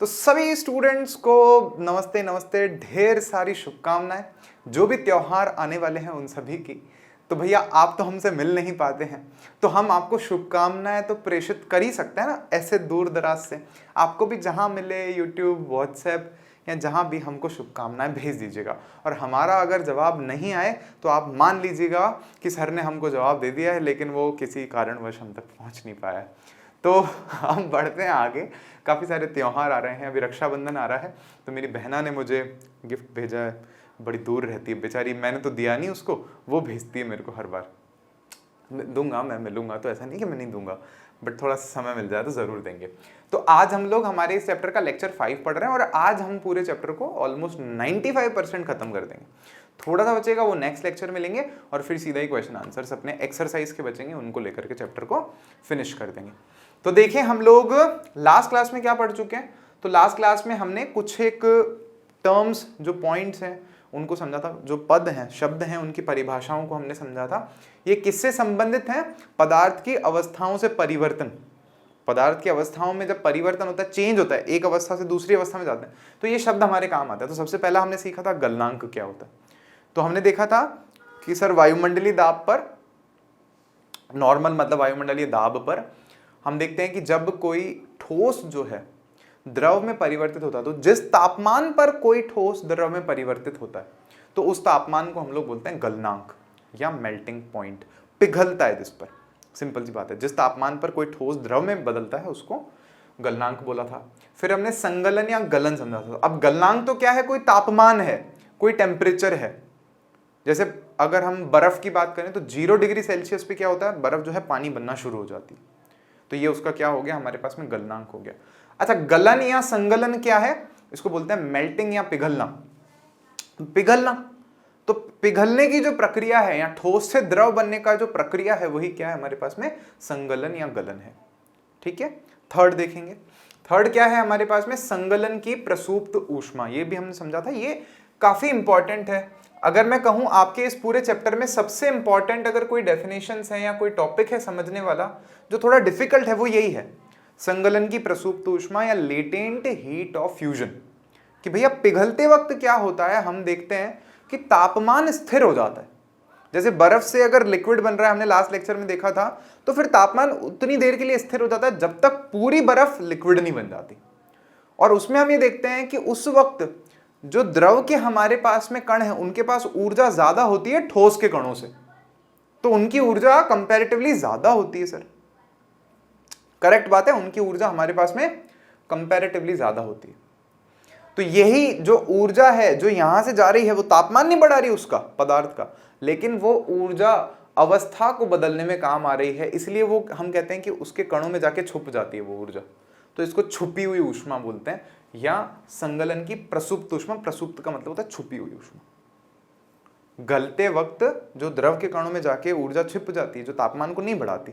तो सभी स्टूडेंट्स को नमस्ते नमस्ते, ढेर सारी शुभकामनाएं। जो भी त्योहार आने वाले हैं उन सभी की। तो भैया आप तो हमसे मिल नहीं पाते हैं, तो हम आपको शुभकामनाएं तो प्रेषित कर ही सकते हैं ना, ऐसे दूर दराज से। आपको भी जहां मिले यूट्यूब, व्हाट्सएप या जहां भी हमको शुभकामनाएं भेज दीजिएगा। और हमारा अगर जवाब नहीं आए तो आप मान लीजिएगा कि सर ने हमको जवाब दे दिया है, लेकिन वो किसी कारणवश हम तक पहुंच नहीं पाया है। तो हम बढ़ते हैं आगे। काफ़ी सारे त्योहार आ रहे हैं, अभी रक्षाबंधन आ रहा है, तो मेरी बहना ने मुझे गिफ्ट भेजा है। बड़ी दूर रहती है बेचारी, मैंने तो दिया नहीं उसको, वो भेजती है मेरे को हर बार। दूंगा, मैं मिलूंगा, तो ऐसा नहीं कि मैं नहीं दूंगा, बट थोड़ा सा समय मिल जाए तो ज़रूर देंगे। तो आज हम लोग हमारे इस चैप्टर का लेक्चर 5 पढ़ रहे हैं, और आज हम पूरे चैप्टर को ऑलमोस्ट 95% खत्म कर देंगे। थोड़ा सा बचेगा, वो नेक्स्ट लेक्चर में लेंगे, और फिर सीधा ही क्वेश्चन आंसर्स अपने एक्सरसाइज के बचेंगे, उनको लेकर के चैप्टर को फिनिश कर देंगे। तो देखिए, हम लोग लास्ट क्लास में क्या पढ़ चुके हैं। तो लास्ट क्लास में हमने कुछ एक टर्म्स, जो पॉइंट्स हैं उनको समझा था, जो पद हैं, शब्द हैं, उनकी परिभाषाओं को हमने समझा था। ये किससे संबंधित हैं? पदार्थ की अवस्थाओं से परिवर्तन। पदार्थ की अवस्थाओं में जब परिवर्तन होता है, चेंज होता है, एक अवस्था से दूसरी अवस्था में जाते हैं, तो ये शब्द हमारे काम आता है। तो सबसे पहला हमने सीखा था गलनांक क्या होता है। तो हमने देखा था कि सर वायुमंडलीय दाब पर, नॉर्मल मतलब वायुमंडलीय दाब पर हम देखते हैं कि जब कोई ठोस जो है द्रव में परिवर्तित होता है, तो जिस तापमान पर कोई ठोस द्रव में परिवर्तित होता है, तो उस तापमान को हम लोग बोलते हैं गलनांक या मेल्टिंग पॉइंट। पिघलता है जिस पर, सिंपल सी बात है, जिस तापमान पर कोई ठोस द्रव में बदलता है उसको गलनांक बोला था। फिर हमने संगलन या गलन समझा था। अब गलनांक तो क्या है? कोई तापमान है, कोई टेम्परेचर है। जैसे अगर हम बर्फ की बात करें तो 0 डिग्री सेल्सियस पे क्या होता है? बर्फ जो है पानी बनना शुरू हो जाती है। तो ये उसका क्या हो गया? हमारे पास में गलनांक हो गया। अच्छा, गलन या संगलन क्या है? इसको बोलते हैं मेल्टिंग या पिघलना। पिघलना, तो पिघलने की जो प्रक्रिया है या ठोस से द्रव बनने का जो प्रक्रिया है, वही क्या है हमारे पास में? संगलन या गलन है। ठीक है। थर्ड देखेंगे, थर्ड क्या है हमारे पास में? संगलन की प्रसुप्त ऊष्मा। ये भी हमने समझा था, ये काफी इंपॉर्टेंट है। अगर मैं कहूं आपके इस पूरे चैप्टर में सबसे इंपॉर्टेंट अगर कोई डेफिनेशंस है या कोई टॉपिक है समझने वाला जो थोड़ा डिफिकल्ट है, वो यही है, संगलन की प्रसुप्त ऊष्मा या लेटेंट हीट ऑफ फ्यूजन। कि भैया पिघलते वक्त क्या होता है? हम देखते हैं कि तापमान स्थिर हो जाता है। जैसे बर्फ से अगर लिक्विड बन रहा है, हमने लास्ट लेक्चर में देखा था, तो फिर तापमान उतनी देर के लिए स्थिर हो जाता है जब तक पूरी बर्फ लिक्विड नहीं बन जाती। और उसमें हम ये देखते हैं कि उस वक्त जो द्रव के हमारे पास में कण हैं, उनके पास ऊर्जा ज्यादा होती है ठोस के कणों से, तो उनकी ऊर्जा कंपैरेटिवली ज्यादा होती है। सर करेक्ट बात है, उनकी ऊर्जा हमारे पास में कंपैरेटिवली ज्यादा होती है। तो यही जो ऊर्जा है जो यहां से जा रही है, वो तापमान नहीं बढ़ा रही उसका, पदार्थ का, लेकिन वो ऊर्जा अवस्था को बदलने में काम आ रही है। इसलिए वो हम कहते हैं कि उसके कणों में जाके छुप जाती है वो ऊर्जा। तो इसको छुपी हुई ऊष्मा बोलते हैं, या संगलन की प्रसुप्त ऊष्मा। प्रसुप्त का मतलब होता है छुपी हुई ऊष्मा। गलते वक्त जो द्रव के कणों में जाके ऊर्जा छिप जाती है, जो तापमान को नहीं बढ़ाती,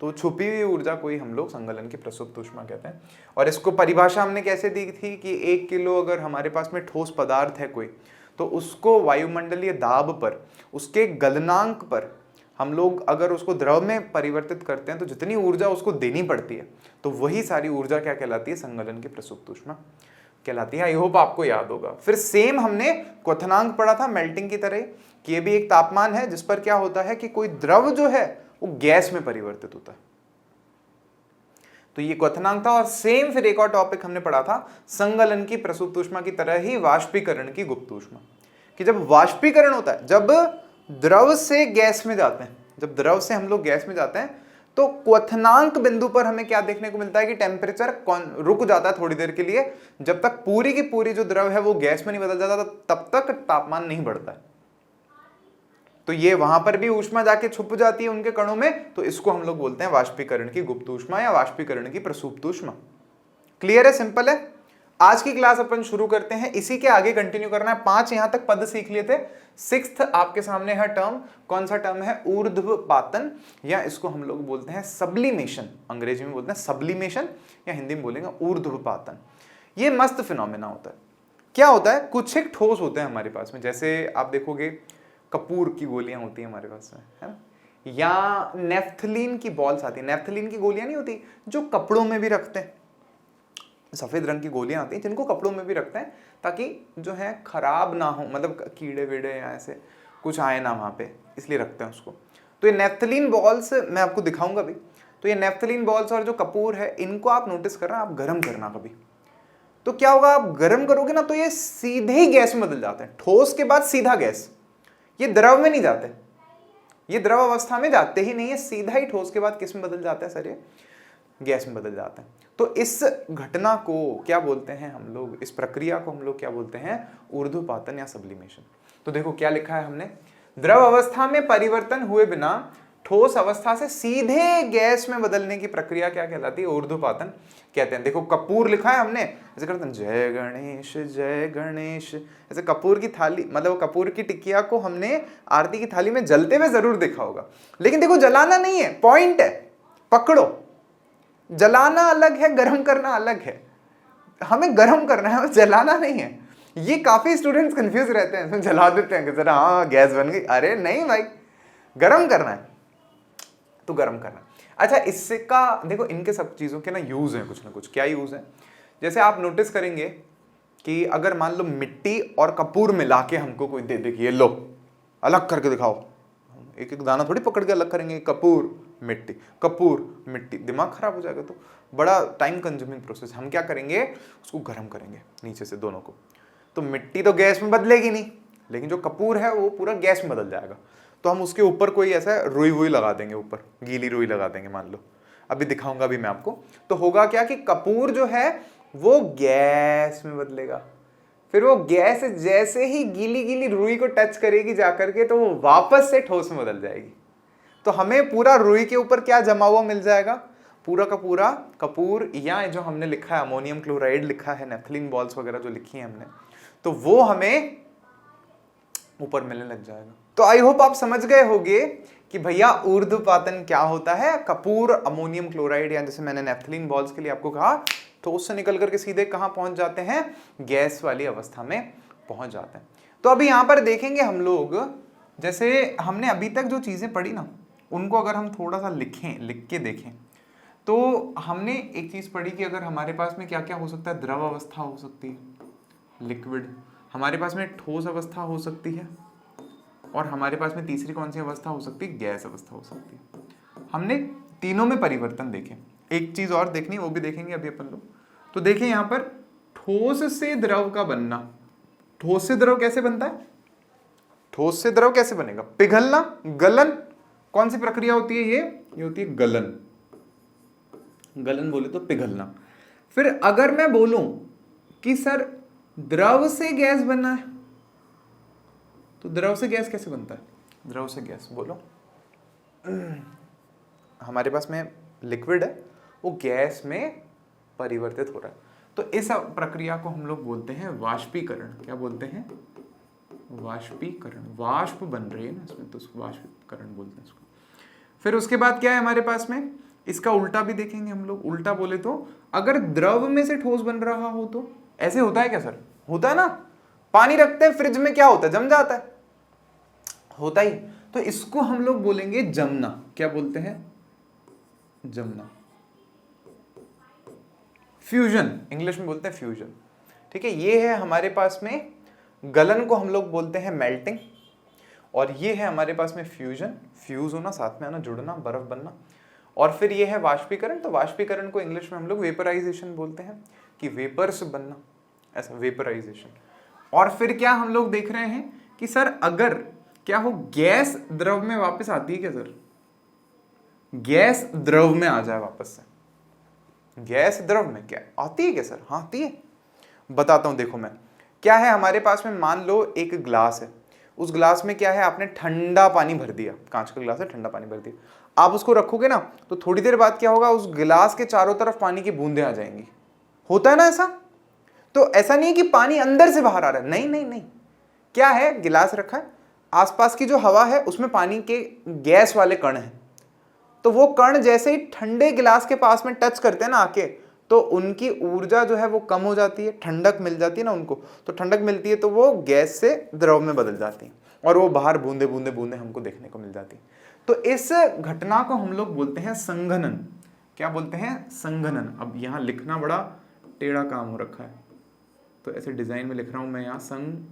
तो छुपी हुई ऊर्जा को ही हम लोग संगलन की प्रसुप्त ऊष्मा कहते हैं। और इसको परिभाषा हमने कैसे दी थी कि 1 किलो अगर हमारे पास में ठोस पदार्थ है कोई, तो उसको वायुमंडलीय दाब पर, उसके गलनांक पर हम लोग अगर उसको द्रव में परिवर्तित करते हैं, तो जितनी ऊर्जा उसको देनी पड़ती है, तो वही सारी ऊर्जा क्या कहलाती है? संगलन की प्रसुप्त ऊष्मा कहलाती है। आई होप आपको याद होगा। फिर सेम हमने क्वथनांक पढ़ा था मेल्टिंग की तरह, कि ये भी एक तापमान है जिस पर क्या होता है कि कोई द्रव जो है वो गैस में परिवर्तित होता है। तो ये क्वथनांक था। और सेम फिर एक और टॉपिक हमने पढ़ा था संगलन की प्रसुप्त ऊष्मा की तरह ही वाष्पीकरण की गुप्त ऊष्मा। कि जब वाष्पीकरण होता है, जब द्रव से गैस में जाते हैं, जब द्रव से हम लोग गैस में जाते हैं, तो क्वथनांक बिंदु पर हमें क्या देखने को मिलता है कि टेम्परेचर रुक जाता है थोड़ी देर के लिए। जब तक पूरी की पूरी जो द्रव है वो गैस में नहीं बदल जाता, तब तक तापमान नहीं बढ़ता है। तो ये वहां पर भी ऊष्मा जाके छुप जाती है उनके कणों में, तो इसको हम लोग बोलते हैं वाष्पीकरण की गुप्त ऊष्मा या वाष्पीकरण की प्रसुप्त ऊष्मा। क्लियर है? सिंपल है। आज की क्लास अपन शुरू करते हैं, इसी के आगे कंटिन्यू करना है। 5 यहां तक पद सीख लिए थे। 6th आपके सामने है टर्म, कौन सा टर्म है? ऊर्ध्वपातन, या इसको हम लोग बोलते हैं सब्लिमेशन। अंग्रेजी में बोलते हैं सब्लिमेशन, या हिंदी में बोलेंगे ऊर्ध्वपातन। ये मस्त फिनोमेना होता है। क्या होता है? कुछ एक ठोस होते हैं हमारे पास में, जैसे आप देखोगे कपूर की गोलियां होती हैं हमारे पास में, है ना, या नेफ्थलीन की बॉल्स आती है। नेफ्थलीन की गोलियां नहीं होती जो कपड़ों में भी रखते हैं, सफेद रंग की गोलियां आती हैं जिनको कपड़ों में भी रखते हैं ताकि जो है खराब ना हो, मतलब कीड़े वीड़े या ऐसे कुछ आए ना वहाँ पे, इसलिए रखते हैं उसको। तो ये नेफ्थलीन बॉल्स मैं आपको दिखाऊंगा भी। तो ये नेफ्थलीन बॉल्स और जो कपूर है इनको आप नोटिस करना, आप गर्म करना कभी। तो क्या होगा, आप गर्म करोगे ना तो ये सीधे ही गैस में बदल जाते हैं, ठोस के बाद सीधा गैस। ये द्रव में नहीं जाते, ये द्रव अवस्था में जाते ही नहीं है, सीधा ही ठोस के बाद किस में बदल जाता है सर, ये गैस में बदल जाता है। तो इस घटना को क्या बोलते हैं हम लोग, इस प्रक्रिया को हम लोग क्या बोलते हैं, ऊर्ध्वपातन या सब्लिमेशन। तो देखो क्या लिखा है हमने, द्रव अवस्था में परिवर्तन हुए बिना ठोस अवस्था से सीधे गैस में बदलने की प्रक्रिया क्या कहलाती है, ऊर्ध्वपातन कहते हैं। देखो कपूर लिखा है हमने, ऐसे करते हैं जय गणेश, ऐसे कपूर की थाली, मतलब कपूर की टिकिया को हमने आरती की थाली में जलते हुए जरूर देखा होगा, लेकिन देखो जलाना नहीं है, पॉइंट है, पकड़ो। जलाना अलग है, गर्म करना अलग है, हमें गर्म करना है, जलाना नहीं है। ये काफी स्टूडेंट्स कंफ्यूज रहते हैं, जला देते हैं कि सर हाँ गैस बन गई, अरे नहीं भाई, गर्म करना है तो गर्म करना। अच्छा, इससे का देखो इनके सब चीजों के ना यूज है, कुछ ना कुछ। क्या यूज है, जैसे आप नोटिस करेंगे कि अगर मान लो मिट्टी और कपूर मिला के हमको कोई दे दे कि ये लो अलग करके दिखाओ, एक एक दाना थोड़ी पकड़ के अलग करेंगे, कपूर मिट्टी, दिमाग खराब हो जाएगा। तो बड़ा टाइम कंज्यूमिंग प्रोसेस। हम क्या करेंगे, उसको गर्म करेंगे नीचे से दोनों को। तो मिट्टी तो गैस में बदलेगी नहीं, लेकिन जो कपूर है वो पूरा गैस में बदल जाएगा। तो हम उसके ऊपर कोई ऐसा रुई वुई लगा देंगे, ऊपर गीली रुई लगा देंगे मान लो, अभी दिखाऊंगा भी मैं आपको। तो होगा क्या कि कपूर जो है वो गैस में बदलेगा, फिर वो गैस जैसे ही गीली गीली रुई को टच करेगी जाकर के, तो वो वापस से ठोस में बदल जाएगी। तो हमें पूरा रुई के ऊपर क्या जमा हुआ मिल जाएगा, पूरा का पूरा कपूर, या जो हमने लिखा है अमोनियम क्लोराइड लिखा है, नेफ्थलीन बॉल्स वगैरह जो लिखी है हमने, तो वो हमें ऊपर मिलने लग जाएगा। तो आई होप आप समझ गए होंगे कि भैया ऊर्ध्वपातन क्या होता है। कपूर, अमोनियम क्लोराइड, या जैसे मैंने नेफ्थलीन बॉल्स के लिए आपको कहा, ठोस से निकल करके सीधे कहां पहुंच जाते हैं, गैस वाली अवस्था में पहुंच जाते हैं। तो अभी यहां पर देखेंगे हम लोग, जैसे हमने अभी तक जो चीजें पढ़ी ना, उनको अगर हम थोड़ा सा लिख के देखें, तो हमने एक चीज पढ़ी कि अगर हमारे पास में क्या क्या हो सकता है, द्रव अवस्था हो सकती है, लिक्विड, हमारे पास में ठोस अवस्था हो सकती है, और हमारे पास में तीसरी कौन सी अवस्था हो सकती है, गैस अवस्था हो सकती है। हमने तीनों में परिवर्तन देखे। एक चीज और देखनी, वो भी देखेंगे अभी अपन लोग। तो देखिए यहां पर ठोस से द्रव का बनना, ठोस से द्रव कैसे बनता है, ठोस से द्रव कैसे बनेगा, पिघलना, गलन, कौन सी प्रक्रिया होती है ये होती है गलन। गलन बोले तो पिघलना। फिर अगर मैं बोलूं कि सर द्रव से गैस बनना है, तो द्रव से गैस कैसे बनता है, द्रव से गैस बोलो, हमारे पास में लिक्विड है, वो गैस में परिवर्तित हो रहा है। तो इस प्रक्रिया को हम लोग बोलते हैं वाष्पीकरण। क्या बोलते हैं, वाष्पीकरण। वाष्प बन रही है ना इसमें, तो वाष्पीकरण बोलते हैं इसको। फिर उसके बाद क्या है हमारे पास में, इसका उल्टा भी देखेंगे हम लोग। उल्टा बोले तो अगर द्रव में से ठोस बन रहा हो तो ऐसे होता है क्या सर, होता है ना, पानी रखते हैं फ्रिज में, क्या होता है, जम जाता है, होता ही। तो इसको हम लोग बोलेंगे जमना। क्या बोलते हैं, जमना, फ्यूजन, इंग्लिश में बोलते हैं फ्यूजन। ठीक है, ये है हमारे पास में गलन को हम लोग बोलते हैं मेल्टिंग, और ये है हमारे पास में फ्यूजन, फ्यूज होना, साथ में आना, जुड़ना, बर्फ बनना। और फिर ये है वाष्पीकरण। तो वाष्पीकरण को इंग्लिश में हम लोग वेपराइजेशन बोलते हैं, कि वेपर्स बनना, ऐसा वेपराइजेशन। और फिर क्या हम लोग देख रहे हैं कि सर अगर क्या हो, गैस द्रव में वापस आती है क्या सर, गैस द्रव में आ जाए वापस से, गैस द्रव में क्या आती है क्या सर, हाँ आती है, बताता हूं। देखो मैं, क्या है हमारे पास में, मान लो एक ग्लास है, उस ग्लास में क्या है, आपने ठंडा पानी भर दिया, कांच का ग्लास है, ठंडा पानी भर दिया, आप उसको रखोगे ना, तो थोड़ी देर बाद क्या होगा, उस गिलास के चारों तरफ पानी की बूंदें आ जाएंगी, होता है ना ऐसा। तो ऐसा नहीं है कि पानी अंदर से बाहर आ रहा है, नहीं नहीं नहीं, क्या है, गिलास रखा है, आसपास की जो हवा है उसमें पानी के गैस वाले कण हैं, तो वो कण जैसे ही ठंडे गिलास के पास में टच करते हैं ना आके, तो उनकी ऊर्जा जो है वो कम हो जाती है, ठंडक मिल जाती है ना उनको, तो ठंडक मिलती है तो वो गैस से द्रव में बदल जाती है, और वो बाहर बूंदे बूंदे बूंदे हमको देखने को मिल जाती है। तो इस घटना को हम लोग बोलते हैं संघनन। क्या बोलते हैं, संघनन। अब यहाँ लिखना बड़ा टेढ़ा काम हो रखा है, तो ऐसे डिजाइन में लिख रहा हूं मैं यहाँ संघनन,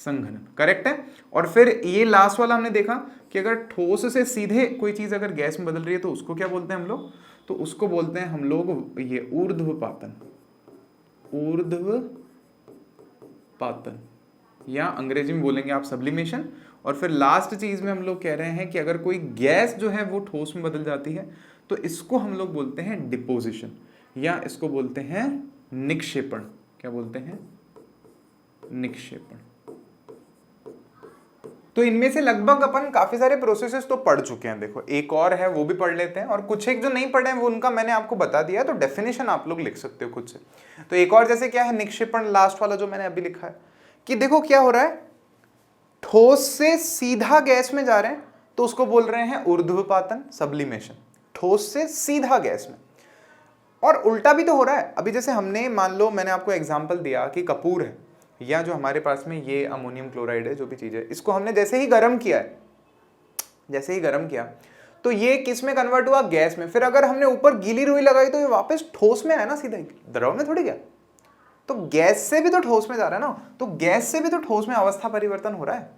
संघनन करेक्ट है। और फिर ये लास्ट वाला हमने देखा कि अगर ठोस से सीधे कोई चीज अगर गैस में बदल रही है तो उसको क्या बोलते हैं हम लोग, तो उसको बोलते हैं हम लोग ये ऊर्ध्वपातन, ऊर्ध्वपातन, या अंग्रेजी में बोलेंगे आप सब्लिमेशन। और फिर लास्ट चीज में हम लोग कह रहे हैं कि अगर कोई गैस जो है वो ठोस में बदल जाती है तो इसको हम लोग बोलते हैं डिपोजिशन, या इसको बोलते हैं निक्षेपण। क्या बोलते हैं? निक्षेपण। तो इनमें से लगभग अपन काफी सारे प्रोसेसेस तो पढ़ चुके हैं। देखो एक और है वो भी पढ़ लेते हैं, और कुछ एक जो नहीं पढ़े हैं वो उनका मैंने आपको बता दिया है, तो डेफिनेशन आप लोग लिख सकते हो खुद से। तो एक और जैसे क्या है निक्षेपण, लास्ट वाला जो मैंने अभी लिखा है कि देखो क्या हो रहा है, ठोस से सीधा गैस में जा रहे हैं तो उसको बोल रहे हैं ऊर्ध्वपातन, सब्लिमेशन, ठोस से सीधा गैस में। और उल्टा भी तो हो रहा है। अभी जैसे हमने मान लो मैंने आपको एग्जांपल दिया कि कपूर है, या जो हमारे पास में ये अमोनियम क्लोराइड है, जो भी चीज है, इसको हमने जैसे ही गर्म किया है, जैसे ही गर्म किया तो ये किस में कन्वर्ट हुआ? गैस में। फिर अगर हमने ऊपर गीली रुई लगाई तो ये वापस ठोस में आया ना, सीधा ही द्रव में थोड़ी गया। तो गैस से भी तो ठोस में जा रहा है ना, तो गैस से भी तो ठोस में अवस्था परिवर्तन हो रहा है,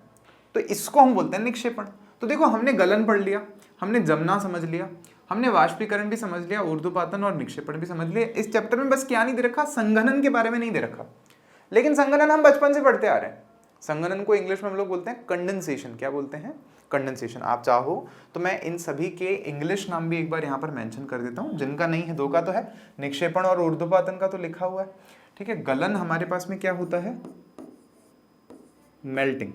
तो इसको हम बोलते हैं निक्षेपण। तो देखो हमने गलन पढ़ लिया, हमने जमना समझ लिया, हमने वाष्पीकरण भी समझ लिया, ऊर्ध्वपातन और निक्षेपण भी समझ लिया। इस चैप्टर में बस क्या नहीं दे रखा? संघनन के बारे में नहीं दे रखा। लेकिन संघनन हम बचपन से पढ़ते आ रहे हैं। संघनन को इंग्लिश में हम लोग बोलते हैं कंडेंसेशन। क्या बोलते हैं? कंडेंसेशन। आप चाहो तो मैं इन सभी के इंग्लिश नाम भी एक बार यहाँ पर मेंशन कर देता हूँ, जिनका नहीं है, दो का तो है, निक्षेपण और ऊर्ध्वपातन का तो लिखा हुआ है, ठीक है। गलन हमारे पास में क्या होता है? मेल्टिंग।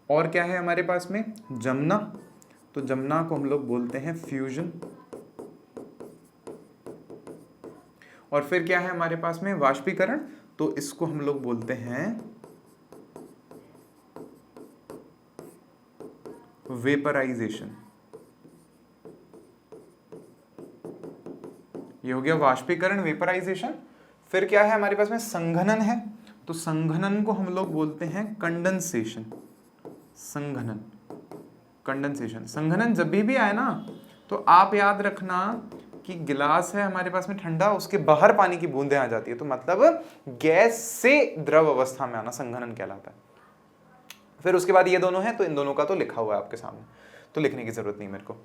और क्या है हमारे पास में? जमना। तो जमना को हम लोग बोलते हैं फ्यूजन। और फिर क्या है हमारे पास में? वाष्पीकरण। तो इसको हम लोग बोलते हैं वेपराइजेशन। ये हो गया वाष्पीकरण, वेपराइजेशन। फिर क्या है हमारे पास में? संघनन है। तो संघनन को हम लोग बोलते हैं कंडेंसेशन। संघनन, कंडेंसेशन। संघनन जब भी आए ना तो आप याद रखना कि गिलास है हमारे पास में ठंडा, उसके बाहर पानी की बूंदें आ जाती है, तो मतलब गैस से द्रव अवस्था में आना संघनन कहलाता है। फिर उसके बाद ये दोनों हैं, तो इन दोनों का तो लिखा हुआ है आपके सामने, तो लिखने की जरूरत नहीं मेरे को।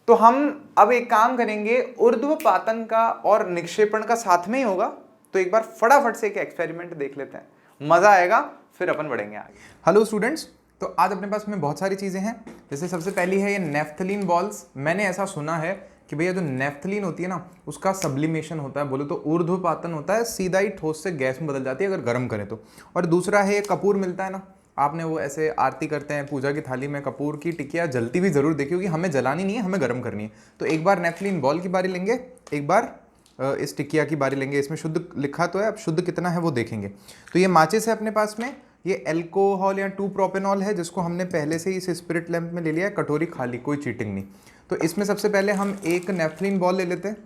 तो हम अब एक काम करेंगे, ऊर्ध्वपातन का और निक्षेपण का साथ में ही होगा, तो एक बार फटाफट से एक एक्सपेरिमेंट देख लेते हैं, मजा आएगा, फिर अपन बढ़ेंगे आगे। हेलो स्टूडेंट्स, तो आज अपने पास में बहुत सारी चीजें हैं। जैसे सबसे पहली है ये नेफ्थलीन बॉल्स। मैंने ऐसा सुना है कि भैया जो नेफ्थलीन होती है ना, उसका सब्लिमेशन होता है, बोले तो ऊर्ध्वपातन होता है, सीधा ही ठोस से गैस में बदल जाती है अगर गर्म करें तो। और दूसरा है ये कपूर मिलता है ना, आपने वो ऐसे आरती करते हैं पूजा की थाली में, कपूर की टिकिया जलती हुई जरूर देखी होगी। हमें जलानी नहीं है, हमें गर्म करनी है। तो एक बार नेफ्थलीन बॉल की बारी लेंगे, एक बार इस टिकिया की बारी लेंगे। इसमें शुद्ध लिखा तो है, अब शुद्ध कितना है वो देखेंगे। तो ये माचिस है अपने पास में, ये एल्कोहल या 2-प्रोपेनॉल है, जिसको हमने पहले से ही इस स्पिरिट लैंप में ले लिया है, कटोरी खाली, कोई चीटिंग नहीं। तो इसमें सबसे पहले हम एक नेफ्थलीन बॉल ले लेते हैं,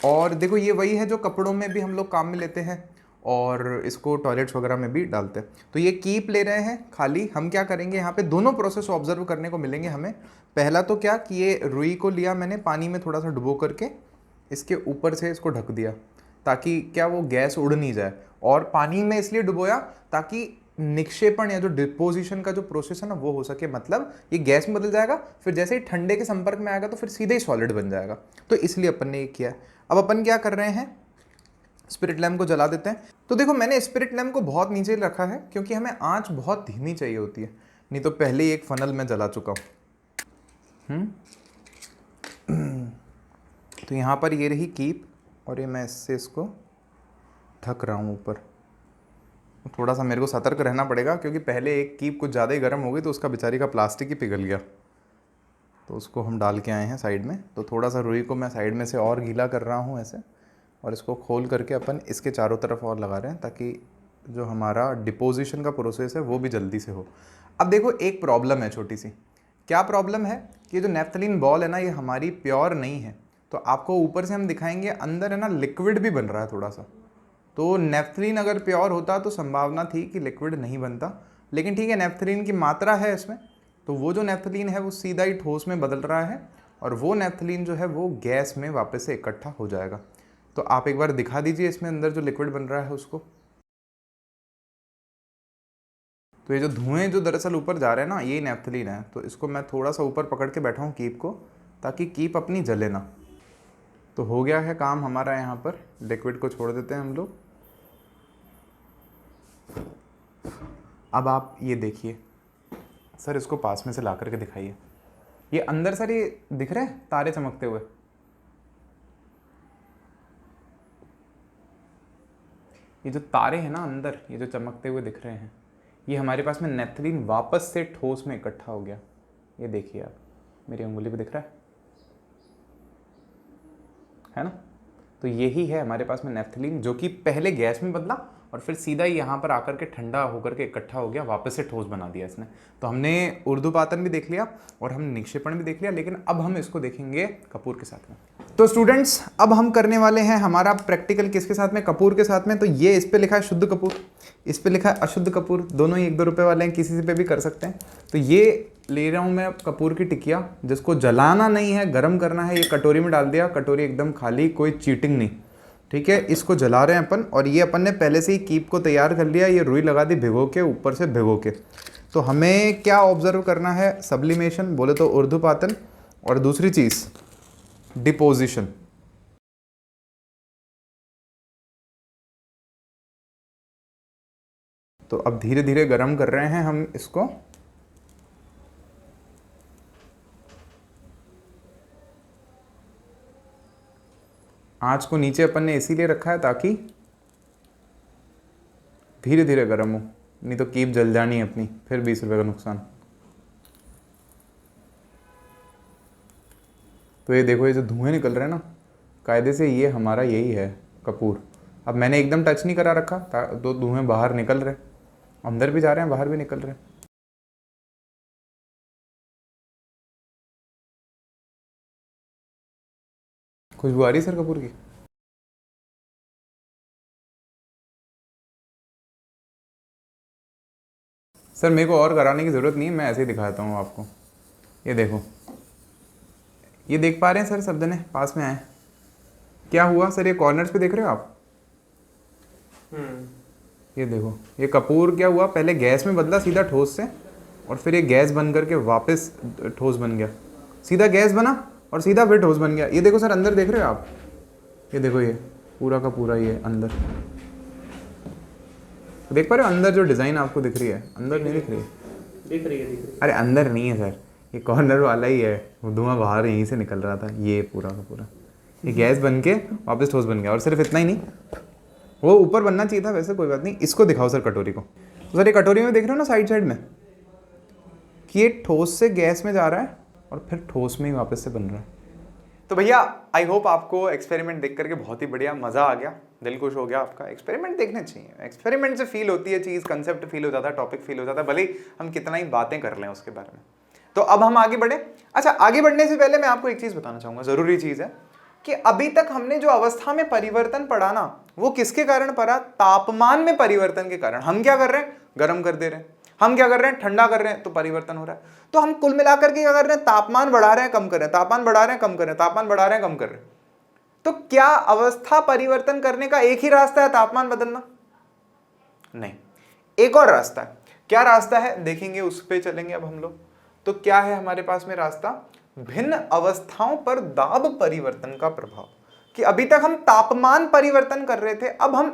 और देखो ये वही है जो कपड़ों में भी हम लोग काम में लेते हैं, और इसको टॉयलेट्स वगैरह में भी डालते हैं। तो ये कीप ले रहे हैं खाली। हम क्या करेंगे, यहाँ पे दोनों प्रोसेस ऑब्जर्व करने को मिलेंगे हमें। पहला तो क्या कि ये रुई को लिया मैंने, पानी में थोड़ा सा डुबो करके इसके ऊपर से इसको ढक दिया, ताकि क्या वो गैस उड़ नहीं जाए। और पानी में इसलिए डुबोया ताकि निक्षेपण या जो डिपोजिशन का जो प्रोसेस है ना वो हो सके, मतलब ये गैस में बदल जाएगा, फिर जैसे ही ठंडे के संपर्क में आएगा तो फिर सीधे ही सॉलिड बन जाएगा। तो इसलिए अपन ने ये किया। अब अपन क्या कर रहे हैं, स्पिरिट लैम्प को जला देते हैं। तो देखो मैंने स्पिरिट लैम्प को बहुत नीचे रखा है, क्योंकि हमें आंच बहुत धीमी चाहिए होती है, नहीं तो पहले ही एक फनल में जला चुका हूँ। तो यहाँ पर ये रही कीप, और ये मैं इससे इसको ढक रहा हूँ ऊपर। थोड़ा सा मेरे को सतर्क रहना पड़ेगा, क्योंकि पहले एक कीप कुछ ज़्यादा ही गर्म हो गई तो उसका बेचारी का प्लास्टिक ही पिघल गया। तो उसको हम डाल के आए हैं साइड में। तो थोड़ा सा रुई को मैं साइड में से और गीला कर रहा हूँ ऐसे, और इसको खोल करके अपन इसके चारों तरफ और लगा रहे हैं, ताकि जो हमारा डिपोजिशन का प्रोसेस है वो भी जल्दी से हो। अब देखो एक प्रॉब्लम है छोटी सी। क्या प्रॉब्लम है कि जो नेफ्थलीन बॉल है ना, ये हमारी प्योर नहीं है। तो आपको ऊपर से हम दिखाएंगे, अंदर है ना लिक्विड भी बन रहा है थोड़ा सा। तो नेफ्थलीन अगर प्योर होता तो संभावना थी कि लिक्विड नहीं बनता, लेकिन ठीक है, नेफ्थलीन की मात्रा है इसमें, तो वो जो नेफ्थलीन है वो सीधा ही ठोस में बदल रहा है और वो नेफ्थलीन जो है वो गैस में वापस से इकट्ठा हो जाएगा। तो आप एक बार दिखा दीजिए इसमें अंदर जो लिक्विड बन रहा है उसको। तो ये जो धुएं जो दरअसल ऊपर जा रहे हैं ना, ये नेफ्थलीन है। तो इसको मैं थोड़ा सा ऊपर पकड़ के बैठा हूँ कीप को, ताकि कीप अपनी जले ना। तो हो गया है काम हमारा। यहाँ पर लिक्विड को छोड़ देते हैं हम लोग। अब आप ये देखिए सर, इसको पास में से ला करके दिखाइए। ये अंदर सर ये दिख रहे हैं तारे चमकते हुए। ये जो तारे हैं ना अंदर, ये जो चमकते हुए दिख रहे हैं, ये हमारे पास में नेफ्थलीन वापस से ठोस में इकट्ठा हो गया। ये देखिए आप, मेरी उंगली पे दिख रहा है ना। तो यही है हमारे पास में नेफ्थलीन, जो कि पहले गैस में बदला और फिर सीधा ही यहाँ पर आकर के ठंडा होकर के इकट्ठा हो गया, वापस से ठोस बना दिया इसने। तो हमने ऊर्ध्वपातन भी देख लिया और हमने निक्षेपण भी देख लिया, लेकिन अब हम इसको देखेंगे कपूर के साथ में। तो स्टूडेंट्स, अब हम करने वाले हैं हमारा प्रैक्टिकल किसके साथ में? कपूर के साथ में। तो ये इस पे लिखा है शुद्ध कपूर, इस पे लिखा है अशुद्ध कपूर। दोनों ही 1-2 रुपए वाले हैं, किसी से पे भी कर सकते हैं। तो ये ले रहा हूँ मैं कपूर की टिकिया, जिसको जलाना नहीं है, गर्म करना है। ये कटोरी में डाल दिया, कटोरी एकदम खाली, कोई चीटिंग नहीं, ठीक है। इसको जला रहे हैं अपन, और ये अपन ने पहले से ही कीप को तैयार कर लिया। ये रुई लगा दी भिगो के, ऊपर से भिगो के। तो हमें क्या ऑब्जर्व करना है? सब्लिमेशन बोले तो ऊर्ध्वपातन, और दूसरी चीज डिपोजिशन। तो अब धीरे धीरे गर्म कर रहे हैं हम इसको। आंच को नीचे अपन ने इसीलिए रखा है ताकि धीरे धीरे गर्म हो, नहीं तो कीप जल जानी है अपनी, फिर 20 रुपए का नुकसान। तो ये देखो, ये जो धुएं निकल रहे हैं ना, कायदे से ये हमारा यही है कपूर। अब मैंने एकदम टच नहीं करा रखा, तो धुएं बाहर निकल रहे, अंदर भी जा रहे हैं, बाहर भी निकल रहे हैं। खुशबू आ रही है सर कपूर की? सर मेरे को और कराने की ज़रूरत नहीं है, मैं ऐसे ही दिखाता हूँ आपको। ये देखो, ये देख पा रहे हैं सर? सब जने पास में आए। क्या हुआ सर? ये कॉर्नर्स पे देख रहे हो आप? ये देखो, ये कपूर क्या हुआ, पहले गैस में बदला सीधा ठोस से, और फिर ये गैस बन करके वापस ठोस बन गया। सीधा गैस बना और सीधा फिर ठोस बन गया। ये देखो सर, अंदर देख रहे हो आप? ये देखो, ये पूरा का पूरा ये अंदर देख पा रहे हो? अंदर जो डिज़ाइन आपको दिख रही है, अंदर नहीं दिख रही है? दिख रही है। अरे अंदर नहीं है सर, ये कॉर्नर वाला ही है। वो धुआं बाहर यहीं से निकल रहा था, ये पूरा का पूरा ये गैस बन के वापस ठोस बन गया। और सिर्फ इतना ही नहीं, वो ऊपर बनना चाहिए था, वैसे कोई बात नहीं। इसको दिखाओ सर कटोरी को। तो सर ये कटोरी में देख रहे हो ना साइड में, कि ये ठोस से गैस में जा रहा है और फिर ठोस में ही वापस से बन रहा है। तो भैया आई होप आपको एक्सपेरिमेंट देख करके बहुत ही बढ़िया मज़ा आ गया, दिल खुश हो गया आपका। एक्सपेरिमेंट देखने चाहिए, एक्सपेरिमेंट से फील होती है चीज़, कंसेप्ट फील हो जाता है, टॉपिक फील हो जाता है, भले ही हम कितना ही बातें कर लें उसके बारे में। तो अब हम आगे बढ़े। अच्छा, आगे बढ़ने से पहले मैं आपको एक चीज़ बताना चाहूँगा, ज़रूरी चीज़ है, कि अभी तक हमने जो अवस्था में परिवर्तन पढ़ा ना, वो किसके कारण पढ़ा? तापमान में परिवर्तन के कारण। हम क्या कर रहे हैं? गर्म कर दे रहे हैं। हम क्या कर रहे हैं? ठंडा कर रहे हैं, तो परिवर्तन हो रहा है। तो हम कुल मिलाकर के क्या कर रहे हैं? तापमान बढ़ा रहे हैं, कम कर रहे हैं, तापमान बढ़ा रहे हैं, कम कर रहे हैं, तापमान बढ़ा रहे हैं, कम कर रहे हैं। तो क्या अवस्था परिवर्तन करने का एक ही रास्ता है तापमान बदलना? नहीं, एक और रास्ता है। क्या रास्ता है देखेंगे, उस पे चलेंगे अब हम लोग। तो क्या है हमारे पास में रास्ता? भिन्न अवस्थाओं पर दाब परिवर्तन का प्रभाव। कि अभी तक हम तापमान परिवर्तन कर रहे थे, अब हम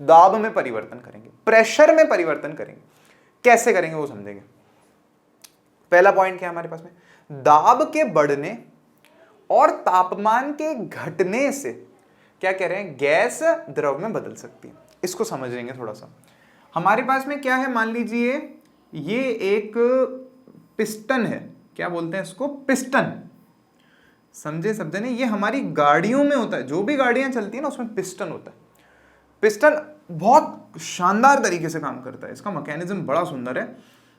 दाब में परिवर्तन करेंगे, प्रेशर में परिवर्तन करेंगे। कैसे करेंगे वो समझेंगे। पहला पॉइंट क्या है हमारे पास में? दाब के बढ़ने और तापमान के घटने से क्या कह रहे हैं? गैस द्रव में बदल सकती है। इसको समझेंगे थोड़ा सा। हमारे पास में क्या है, मान लीजिए ये एक पिस्टन है। क्या बोलते हैं इसको? पिस्टन। समझे सब जने? ये हमारी गाड़ियों में होता है, जो भी गाड़ियां चलती है ना उसमें पिस्टन होता है। पिस्टन बहुत शानदार तरीके से काम करता है, इसका मैकेनिज्म बड़ा सुंदर है।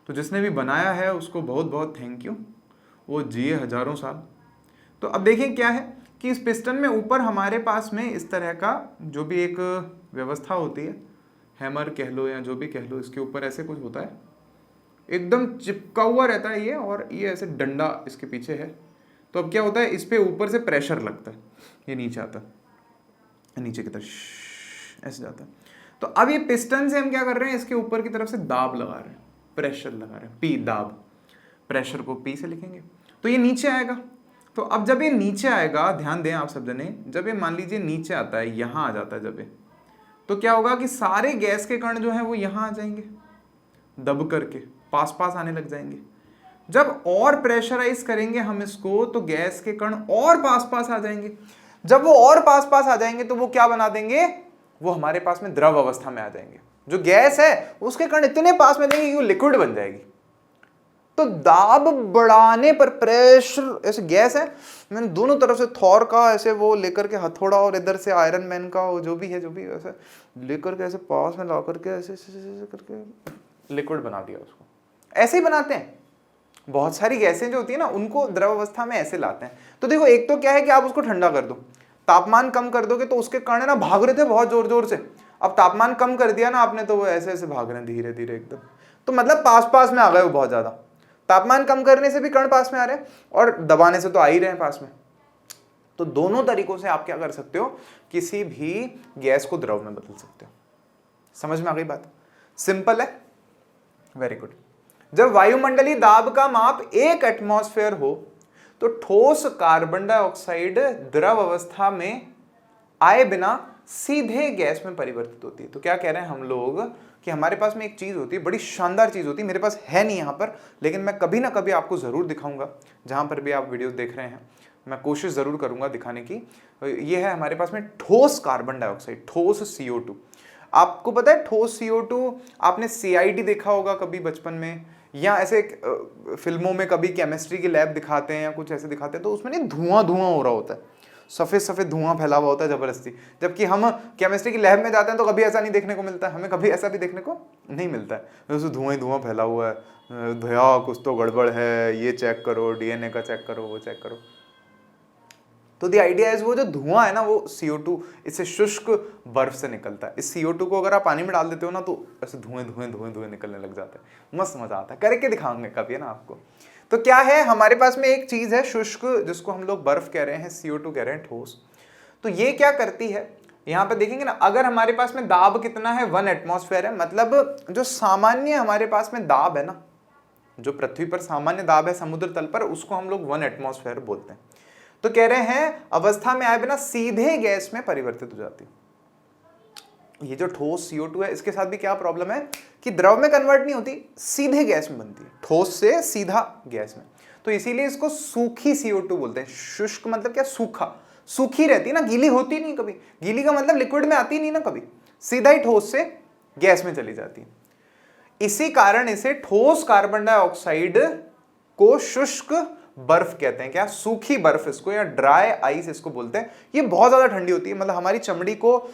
तो जिसने भी बनाया है उसको बहुत बहुत थैंक यू, वो जिए हजारों साल। तो अब देखिए क्या है कि इस पिस्टन में ऊपर हमारे पास में इस तरह का जो भी एक व्यवस्था होती है, हैमर कह लो या जो भी कह लो, इसके ऊपर ऐसे कुछ होता है, एकदम चिपका हुआ रहता है ये, और ये ऐसे डंडा इसके पीछे है। तो अब क्या होता है, इस पे ऊपर से प्रेशर लगता है, ये नीचे आता है, नीचे की तरफ ऐसे जाता है। तो अब ये पिस्टन से हम क्या कर रहे हैं, इसके ऊपर की तरफ से दाब लगा रहे हैं, प्रेशर लगा रहे हैं, पी दाब, प्रेशर को पी से लिखेंगे, तो ये नीचे आएगा। तो अब जब ये नीचे आएगा, ध्यान दें आप सब जने, जब ये मान लीजिए नीचे आता है, यहां आ जाता है जब ये, तो क्या होगा कि सारे गैस के कण जो है वो यहां आ जाएंगे, दब करके पास पास आने लग जाएंगे। जब और प्रेशराइज करेंगे हम इसको, तो गैस के कण और पास पास आ जाएंगे। जब वो और पास पास आ जाएंगे तो वो क्या बना देंगे, वो हमारे पास में द्रव अवस्था में आ जाएंगे। जो गैस है उसके कण इतने पास में देंगे कि वो लिक्विड बन जाएगी। तो दाब बढ़ाने पर प्रेशर, ऐसे गैस है, मैंने दोनों तरफ से थॉर का ऐसे वो लेकर के हथौड़ा, और इधर से आयरन मैन का वो जो भी है ऐसे लेकर के ऐसे पास में ला करके ऐसे करके लिक्विड बना दिया उसको। ऐसे ही बनाते हैं, बहुत सारी गैसें जो होती है ना, उनको द्रव अवस्था में ऐसे लाते हैं। तो देखो, एक तो क्या है कि आप उसको ठंडा कर दो, तापमान कम कर दोगे तो उसके कण ना भाग रहे थे बहुत जोर जोर से, अब तापमान कम कर दिया ना आपने, तो वो ऐसे ऐसे भाग रहे हैं धीरे धीरे एकदम। तो मतलब पास पास में आ गए वो बहुत ज्यादा। तापमान कम करने से भी कण पास में आ रहे हैं, और दबाने से तो आ ही रहे हैं पास में। तो दोनों तरीकों से आप क्या कर सकते हो, किसी भी गैस को द्रव में बदल सकते हो। समझ में आ गई बात? सिंपल है, वेरी गुड। जब वायुमंडलीय दाब का माप 1 एटमॉस्फेयर हो तो ठोस कार्बन डाइऑक्साइड द्रव अवस्था में आए बिना सीधे गैस में परिवर्तित होती है। तो क्या कह रहे हैं हम लोग कि हमारे पास में एक चीज होती है, बड़ी शानदार चीज होती है, मेरे पास है नहीं यहां पर, लेकिन मैं कभी ना कभी आपको जरूर दिखाऊंगा। जहां पर भी आप वीडियो देख रहे हैं, मैं कोशिश जरूर करूंगा दिखाने की। ये है हमारे पास में ठोस कार्बन डाइऑक्साइड, ठोस CO2। आपको पता है ठोस CO2, आपने CID देखा होगा कभी बचपन में, या ऐसे फिल्मों में कभी केमिस्ट्री की लैब दिखाते हैं या कुछ ऐसे दिखाते हैं, तो उसमें नहीं धुआं धुआं हो रहा होता है, सफेद सफेद धुआं फैला हुआ होता है जबरदस्ती। जबकि हम केमिस्ट्री की लैब में जाते हैं तो कभी ऐसा नहीं देखने को मिलता है, हमें कभी ऐसा भी देखने को नहीं मिलता है। उसमें धुआं ही धुआं फैला हुआ है, भैया कुछ तो गड़बड़ है, ये चेक करो, DNA का चेक करो, वो चेक करो। तो द आइडिया इज, वो जो धुआं है ना, वो CO2 इससे शुष्क बर्फ से निकलता है। इस CO2 को अगर आप पानी में डाल देते हो ना, तो ऐसे धुएं धुएं धुएं धुएं निकलने लग जाता है, मस्त मजा आता है। करके दिखाऊंगे कभी है ना आपको। तो क्या है, हमारे पास में एक चीज है शुष्क, जिसको हम लोग बर्फ कह रहे हैं, CO2 कह रहे हैं ठोस। तो ये क्या करती है, यहाँ पे देखेंगे ना, अगर हमारे पास में दाब कितना है, 1 एटमॉस्फेयर है, मतलब जो सामान्य हमारे पास में दाब है ना, जो पृथ्वी पर सामान्य दाब है समुद्र तल पर, उसको हम लोग 1 एटमॉस्फेयर बोलते हैं। तो कह रहे हैं अवस्था में आए बिना सीधे गैस में परिवर्तित हो जाती है। ये जो ठोस CO2 है, इसके साथ भी क्या प्रॉब्लम है कि द्रव में कन्वर्ट नहीं होती, सीधे गैस में बनती है, ठोस से सीधा गैस में। तो इसीलिए इसको सूखी CO2 बोलते हैं। शुष्क मतलब क्या, सूखा, सूखी रहती है ना, गीली होती नहीं कभी। गीली का मतलब लिक्विड में आती नहीं ना कभी, सीधा ही ठोस से गैस में चली जाती है। इसी कारण इसे ठोस कार्बन डाइऑक्साइड को शुष्क बर्फ कहते हैं। क्या, सूखी बर्फ इसको, या ड्राई आइस इसको बोलते हैं। ये बहुत ज्यादा ठंडी होती है, मतलब हमारी चमड़ी को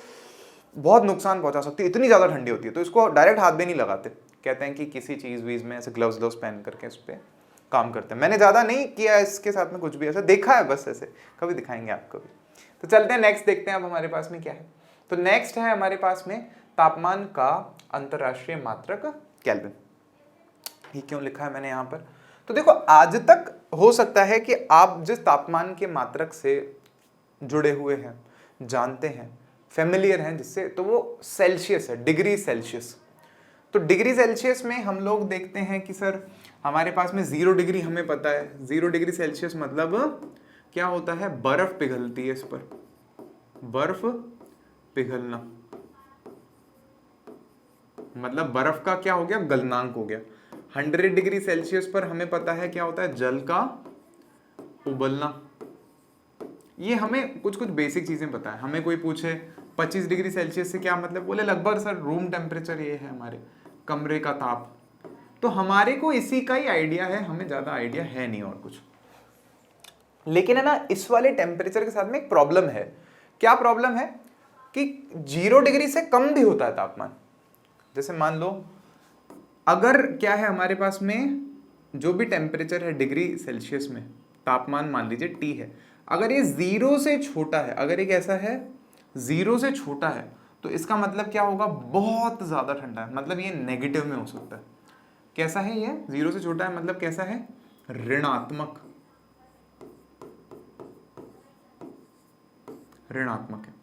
बहुत नुकसान पहुंचा सकती है, इतनी ज्यादा ठंडी होती है। तो इसको डायरेक्ट हाथ भी नहीं लगाते, कहते हैं कि किसी चीज वीज में ऐसे ग्लव्स पहन करके इस पे काम करते हैं। मैंने ज्यादा नहीं किया इसके साथ में, कुछ भी ऐसा देखा है बस, ऐसे कभी दिखाएंगे आपको भी। तो चलते हैं नेक्स्ट, देखते हैं अब हमारे पास में क्या है। तो नेक्स्ट है हमारे पास में तापमान का अंतरराष्ट्रीय मात्रक केल्विन। ये क्यों लिखा है मैंने यहाँ पर, तो देखो, आज तक हो सकता है कि आप जिस तापमान के मात्रक से जुड़े हुए हैं, जानते हैं, फेमिलियर हैं जिससे, तो वो सेल्सियस है, डिग्री सेल्सियस। तो डिग्री सेल्सियस में हम लोग देखते हैं कि सर हमारे पास में 0 डिग्री, हमें पता है 0 डिग्री सेल्सियस मतलब क्या होता है, बर्फ पिघलती है इस पर, बर्फ पिघलना, मतलब बर्फ का क्या हो गया, गलनांक हो गया। 100 डिग्री सेल्सियस पर हमें पता है क्या होता है, जल का उबलना। ये हमें कुछ कुछ बेसिक चीजें पता है। हमें कोई पूछे 25 डिग्री सेल्सियस से क्या मतलब, बोले लगभग सर रूम टेम्परेचर ये है, हमारे कमरे का ताप। तो हमारे को इसी का ही आइडिया है, हमें ज्यादा आइडिया है नहीं और कुछ। लेकिन है ना, इस वाले टेम्परेचर के साथ में एक प्रॉब्लम है। क्या प्रॉब्लम है कि 0 डिग्री से कम भी होता है तापमान। जैसे मान लो, अगर क्या है हमारे पास में जो भी टेम्परेचर है डिग्री सेल्सियस में, तापमान मान लीजिए T है, अगर ये 0 से छोटा है, अगर एक ऐसा है 0 से छोटा है, तो इसका मतलब क्या होगा, बहुत ज्यादा ठंडा है, मतलब ये नेगेटिव में हो सकता है। कैसा है ये, 0 से छोटा है मतलब कैसा है, ऋणात्मक, ऋणात्मक है।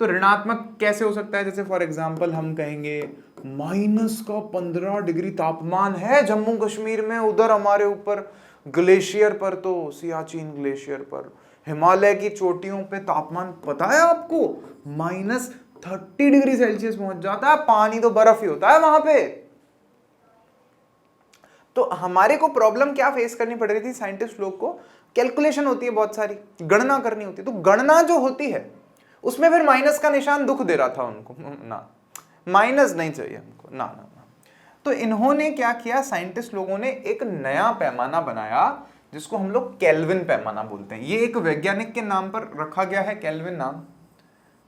तो ऋणात्मक कैसे हो सकता है, जैसे फॉर एग्जांपल हम कहेंगे -15 डिग्री तापमान है जम्मू कश्मीर में, उधर हमारे ऊपर ग्लेशियर पर, तो सियाचिन ग्लेशियर पर, हिमालय की चोटियों पे तापमान पता है आपको -30 डिग्री सेल्सियस पहुंच जाता है, पानी तो बर्फ ही होता है वहां पे। तो हमारे को प्रॉब्लम क्या फेस करनी पड़ रही थी, साइंटिस्ट लोग को कैलकुलेशन होती है, बहुत सारी गणना करनी होती है, तो गणना जो होती है उसमें फिर माइनस का निशान दुख दे रहा था उनको, ना माइनस नहीं चाहिए हमको, ना ना ना। तो इन्होंने क्या किया, साइंटिस्ट लोगों ने एक नया पैमाना बनाया जिसको हम लोग केल्विन पैमाना बोलते हैं। ये एक वैज्ञानिक के नाम पर रखा गया है, केल्विन नाम।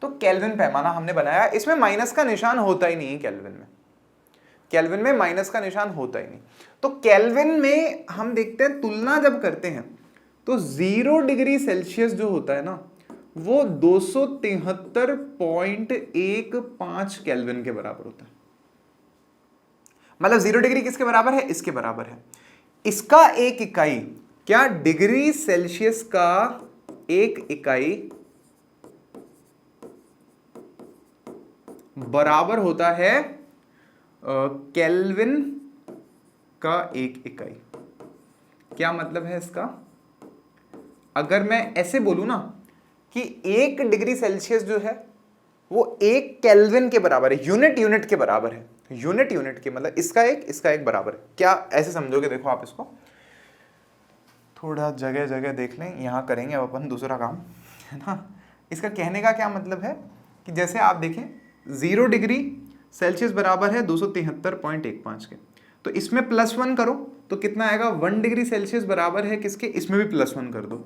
तो केल्विन पैमाना हमने बनाया, इसमें माइनस का निशान होता ही नहीं है केल्विन में, केल्विन में माइनस का निशान होता ही नहीं। तो केल्विन में हम देखते हैं, तुलना जब करते हैं तो 0 डिग्री सेल्सियस जो होता है ना, वो 273.15 केल्विन के बराबर होता है। मतलब 0 डिग्री किसके बराबर है, इसके बराबर है। इसका एक इकाई क्या, डिग्री सेल्सियस का एक इकाई बराबर होता है केल्विन का एक इकाई। क्या मतलब है इसका, अगर मैं ऐसे बोलूं ना कि 1 डिग्री सेल्सियस जो है वो 1 केल्विन के बराबर है, यूनिट के बराबर है, यूनिट के मतलब इसका एक बराबर है। क्या ऐसे समझोगे, देखो आप इसको थोड़ा जगह जगह देख लें, यहां करेंगे अब अपन दूसरा काम, है ना। इसका कहने का क्या मतलब है कि जैसे आप देखें 0 डिग्री सेल्सियस बराबर है 273.15 के, तो इसमें +1 करो तो कितना आएगा, 1 डिग्री सेल्सियस बराबर है किसके, इसमें भी +1 कर दो,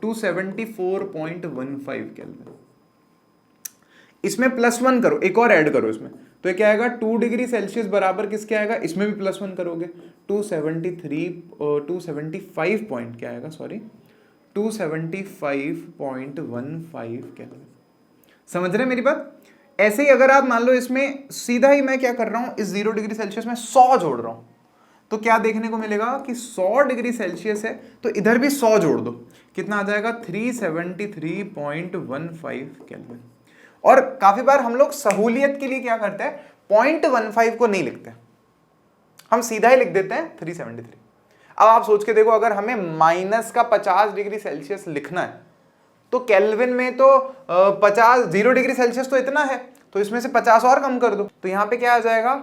274.15 केल्विन। इसमें +1 करो, एक और ऐड करो इसमें, तो ये क्या आएगा, 2 डिग्री सेल्सियस बराबर किसके आएगा, इसमें भी +1 करोगे, 275 पॉइंट क्या आएगा, सॉरी 275.15 केल्विन। समझ रहे मेरी बात। ऐसे ही अगर आप मान लो इसमें सीधा ही मैं क्या कर रहा हूं, इस 0 डिग्री सेल्सियस में 100 जोड़ रहा हूं, तो क्या देखने को मिलेगा कि 100 डिग्री सेल्सियस है तो इधर भी 100 जोड़ दो, कितना आ जाएगा, 373.15 केल्विन। और काफी बार हम लोग सहूलियत के लिए क्या करते हैं, 0.15 को नहीं लिखते, हम सीधा ही लिख देते हैं 373। अब आप सोच के देखो, अगर हमें माइनस का 50 डिग्री सेल्सियस लिखना है तो केल्विन में तो 0 डिग्री सेल्सियस तो इतना है, तो इसमें से 50 और कम कर दो, तो यहां पे क्या आ जाएगा,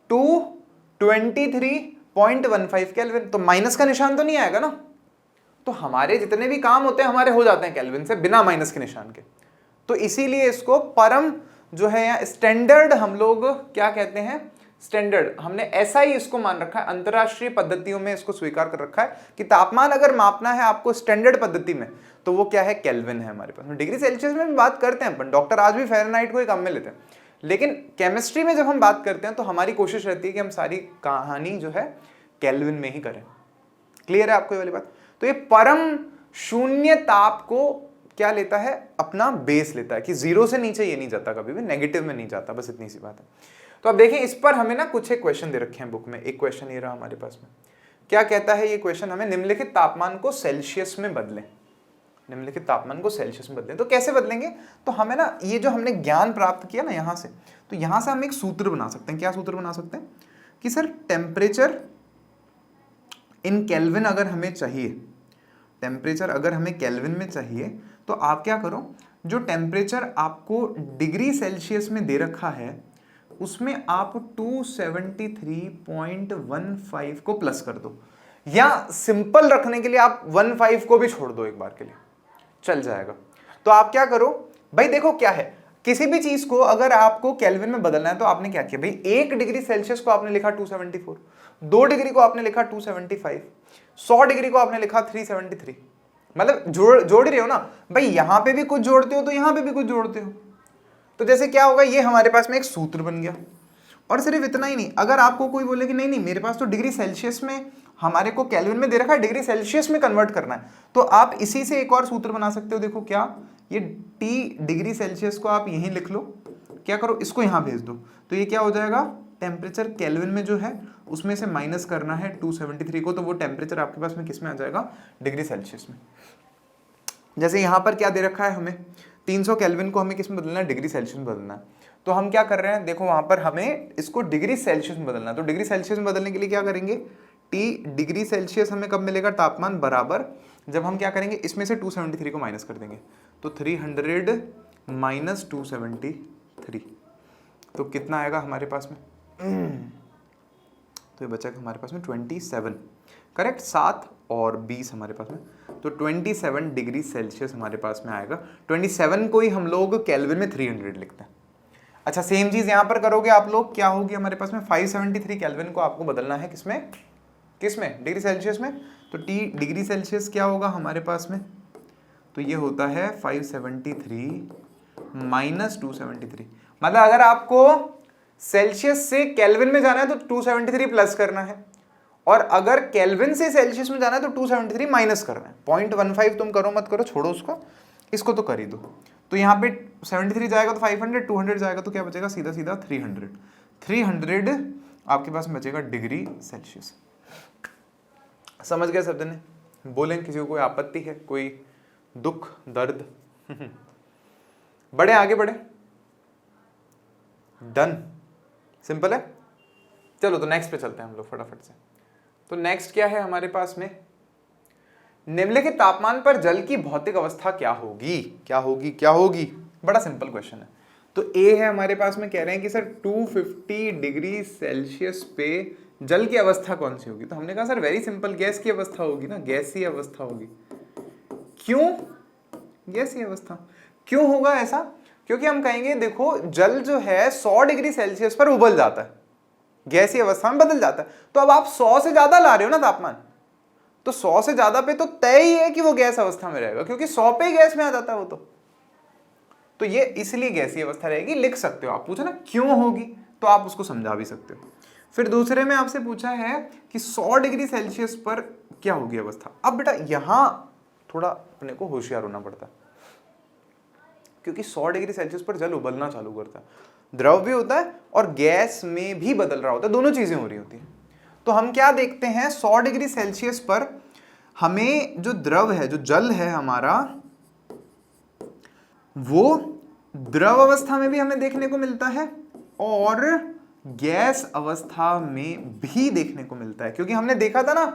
223.15 केल्विन। तो माइनस का निशान तो नहीं आएगा ना। तो हमारे जितने भी काम होते हैं हमारे हो जाते हैं केल्विन से, बिना माइनस के निशान के। तो इसीलिए इसको परम जो है या स्टैंडर्ड हम लोग क्या कहते हैं, स्टैंडर्ड, हमने ऐसा ही इसको मान रखा है, अंतरराष्ट्रीय पद्धतियों में इसको स्वीकार कर रखा है कि तापमान अगर मापना है आपको स्टैंडर्ड पद्धति में तो वो क्या है, केल्विन है हमारे पास। डिग्री सेल्सियस में भी बात करते हैं अपन, डॉक्टर आज भी फ़ारेनहाइट को ही काम में लेते हैं, लेकिन केमिस्ट्री में जब हम बात करते हैं तो हमारी कोशिश रहती है कि हम सारी कहानी जो है केल्विन में ही करें। क्लियर है आपको ये वाली बात। तो ये परम शून्य ताप को क्या लेता है, अपना बेस लेता है कि 0 से नीचे ये नहीं जाता, कभी भी नेगेटिव में नहीं जाता, बस इतनी सी बात है। तो अब देखें, इस पर हमें ना कुछ एक क्वेश्चन दे रखे हैं बुक में। एक क्वेश्चन ये रहा हमारे पास में, क्या कहता है ये क्वेश्चन, हमें निम्नलिखित तापमान को सेल्सियस में बदलें, निम्नलिखित तापमान को सेल्सियस में बदलें। तो कैसे बदलेंगे, तो हमें ना ये जो हमने ज्ञान प्राप्त किया ना यहाँ से, तो यहाँ से हम एक सूत्र बना सकते हैं। क्या सूत्र बना सकते हैं कि सर टेम्परेचर इन केल्विन अगर हमें चाहिए, टेम्परेचर अगर हमें केल्विन में चाहिए, तो आप क्या करो, जो टेम्परेचर आपको डिग्री सेल्सियस में दे रखा है उसमें आप 273.15 को प्लस कर दो, या सिंपल रखने के लिए आप 15 को भी छोड़ दो, एक बार के लिए चल जाएगा। तो आप क्या करो भाई, देखो क्या है, किसी भी चीज को अगर आपको केल्विन में बदलना है तो आपने क्या किया भाई, 1 डिग्री सेल्सियस को आपने लिखा 274, 2 डिग्री को आपने लिखा 275, 100 डिग्री को आपने लिखा 373। मतलब जोड़ ही रहे हो ना भाई, यहां पे भी कुछ जोड़ते हो तो यहां पे भी कुछ जोड़ते हो। तो जैसे क्या होगा, ये हमारे पास में एक सूत्र बन गया। और सिर्फ इतना ही नहीं, अगर आपको कोई बोले कि नहीं मेरे पास तो डिग्री सेल्सियस में, हमारे को केल्विन में दे रखा है, डिग्री सेल्सियस में कन्वर्ट करना है, तो आप इसी से एक और सूत्र बना सकते हो। देखो क्या, ये T डिग्री सेल्सियस को आप यहीं लिख लो, क्या करो इसको यहां भेज दो, तो ये क्या हो जाएगा टेम्परेचर केल्विन में जो है उसमें से माइनस करना है 273 को, तो वो टेम्परेचर आपके पास में किस में आ जाएगा, डिग्री सेल्सियस में। जैसे यहाँ पर क्या दे रखा है हमें, 300 केल्विन को हमें किस में बदलना है, डिग्री सेल्सियस में बदलना है। तो हम क्या कर रहे हैं, देखो वहां पर हमें इसको डिग्री सेल्सियस में बदलना है। तो डिग्री सेल्सियस में बदलने के लिए क्या करेंगे, टी डिग्री सेल्सियस हमें कब मिलेगा, तापमान बराबर, जब हम क्या करेंगे, इसमें से 273 को माइनस कर देंगे, तो 300 माइनस 273, तो कितना आएगा हमारे पास में, तो ये बचेगा हमारे पास में 27, करेक्ट, 7 और 20 हमारे पास में, तो 27 डिग्री सेल्सियस हमारे पास में आएगा। 27 को ही हम लोग केल्विन में 300 लिखते हैं। अच्छा, सेम चीज यहां पर करोगे आप लोग, क्या होगी हमारे पास में, 573 केल्विन को आपको बदलना है किसमें, किसमें, डिग्री सेल्सियस में। तो टी डिग्री सेल्सियस क्या होगा हमारे पास में, तो ये होता है 573 माइनस 273, मतलब अगर आपको सेल्सियस से केल्विन में जाना है तो 273 प्लस करना है, और अगर केल्विन से सेल्सियस में जाना है तो 273 माइनस करना है। 0.15 तुम करो मत करो, छोड़ो उसको, इसको तो कर ही दो। तो यहाँ पे 73 जाएगा तो 500, 200 जाएगा तो क्या बचेगा, सीधा सीधा 300 आपके पास बचेगा डिग्री सेल्सियस। समझ गए शब्द ने, बोलें किसी को कोई आपत्ति है, कोई दुख दर्द? बढ़े आगे बढ़े, डन, सिंपल है। चलो तो नेक्स्ट पे चलते हैं हम लोग फटाफट से। तो नेक्स्ट क्या है हमारे पास में, निम्नलिखित तापमान पर जल की भौतिक अवस्था क्या होगी, क्या होगी, क्या होगी, बड़ा सिंपल क्वेश्चन है। तो ए है हमारे पास में, कह रहे हैं कि सर 250 डिग्री सेल्सियस पे जल की अवस्था कौन सी होगी। तो हमने कहा सर वेरी सिंपल, गैस की अवस्था होगी ना, गैसीय अवस्था होगी। क्यों गैसीय अवस्था, क्यों होगा ऐसा, क्योंकि हम कहेंगे देखो जल जो है 100 डिग्री सेल्सियस पर उबल जाता है, गैसीय अवस्था में बदल जाता है। तो अब आप 100 से ज्यादा ला रहे हो ना तापमान, तो 100 से ज्यादा पे तो तय ही है कि वो गैस अवस्था में रहेगा, क्योंकि 100 पे ही गैस में आ जाता है वो तो ये इसलिए गैसीय अवस्था रहेगी। लिख सकते हो आप, पूछा ना क्यों होगी तो आप उसको समझा भी सकते हो। फिर दूसरे में आपसे पूछा है कि 100 डिग्री सेल्सियस पर क्या होगी अवस्था। अब बेटा यहां थोड़ा अपने को होशियार होना पड़ता है, क्योंकि 100 डिग्री सेल्सियस पर जल उबलना चालू करता है, द्रव भी होता है और गैस में भी बदल रहा होता है, दोनों चीजें हो रही होती हैं। तो हम क्या देखते हैं, 100 डिग्री सेल्सियस पर हमें जो द्रव है, जो जल है हमारा, वो द्रव अवस्था में भी हमें देखने को मिलता है और गैस अवस्था में भी देखने को मिलता है। क्योंकि हमने देखा था ना,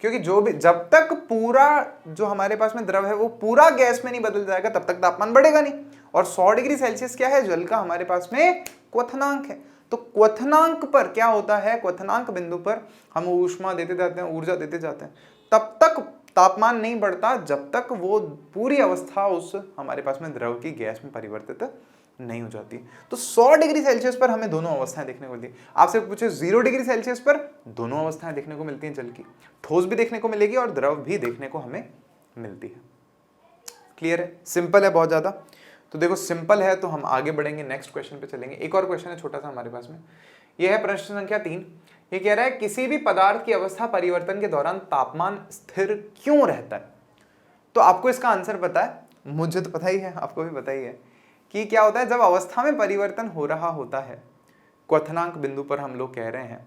क्योंकि जो भी जब तक पूरा जो हमारे पास में द्रव है वो पूरा गैस में नहीं बदल जाएगा तब तक तापमान बढ़ेगा नहीं। और 100 डिग्री सेल्सियस क्या है, जल का हमारे पास में क्वथनांक है। तो क्वथनांक पर क्या होता है, क्वथनांक बिंदु पर हम ऊष्मा देते जाते हैं, ऊर्जा देते जाते हैं, तब तक तापमान नहीं बढ़ता जब तक वो पूरी अवस्था उस हमारे पास में द्रव की गैस में परिवर्तित नहीं हो जाती। तो 100 डिग्री सेल्सियस पर हमें दोनों अवस्थाएं देखने को मिलती है। आपसे पूछे 0 डिग्री सेल्सियस पर दोनों अवस्थाएं देखने को मिलती हैं, जल की ठोस भी देखने को मिलेगी और द्रव भी देखने को हमें मिलती है। क्लियर है, सिंपल है बहुत ज्यादा। तो देखो सिंपल है तो हम आगे बढ़ेंगे, नेक्स्ट क्वेश्चन पे चलेंगे। एक और क्वेश्चन है छोटा सा हमारे पास में, यह है प्रश्न संख्या 3। ये कह रहा है किसी भी पदार्थ की अवस्था परिवर्तन के दौरान तापमान स्थिर क्यों रहता है। तो आपको इसका आंसर पता है, मुझे तो पता ही है, आपको भी पता ही है कि क्या होता है जब अवस्था में परिवर्तन हो रहा होता है, क्वथनांक बिंदु पर हम लोग कह रहे हैं,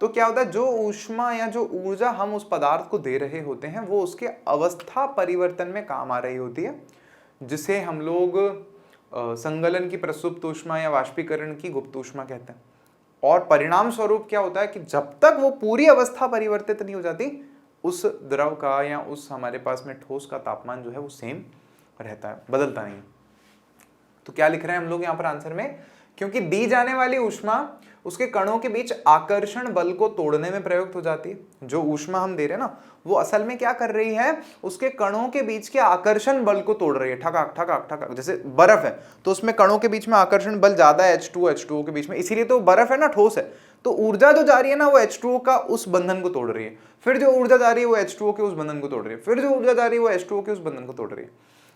तो क्या होता है जो ऊष्मा या जो ऊर्जा हम उस पदार्थ को दे रहे होते हैं वो उसके अवस्था परिवर्तन में काम आ रही होती है, जिसे हम लोग संगलन की प्रसुप्त ऊष्मा या वाष्पीकरण की गुप्त ऊष्मा कहते हैं। और परिणाम स्वरूप क्या होता है कि जब तक वो पूरी अवस्था परिवर्तित नहीं हो जाती, उस द्रव का या उस हमारे पास में ठोस का तापमान जो है वो सेम रहता है, बदलता नहीं। तो क्या लिख रहे हैं हम लोग यहाँ पर आंसर में, क्योंकि दी जाने वाली ऊष्मा उसके कणों के बीच आकर्षण बल को तोड़ने में प्रयुक्त हो जाती है। जो ऊष्मा हम दे रहे हैं ना, वो असल में क्या कर रही है, उसके कणों के बीच के आकर्षण बल को तोड़ रही है, ठकाक ठकाक ठकाक। जैसे बर्फ है तो उसमें कणों के बीच में आकर्षण बल ज्यादा है H2O के बीच में, इसीलिए तो बर्फ है ना, ठोस है। तो ऊर्जा जो जा रही है ना वो H2O का उस बंधन को तोड़ रही है, फिर जो ऊर्जा जा रही है वो H2O के उस बंधन को तोड़ रही है, फिर जो ऊर्जा जा रही है वो H2O के उस बंधन को तोड़ रही है।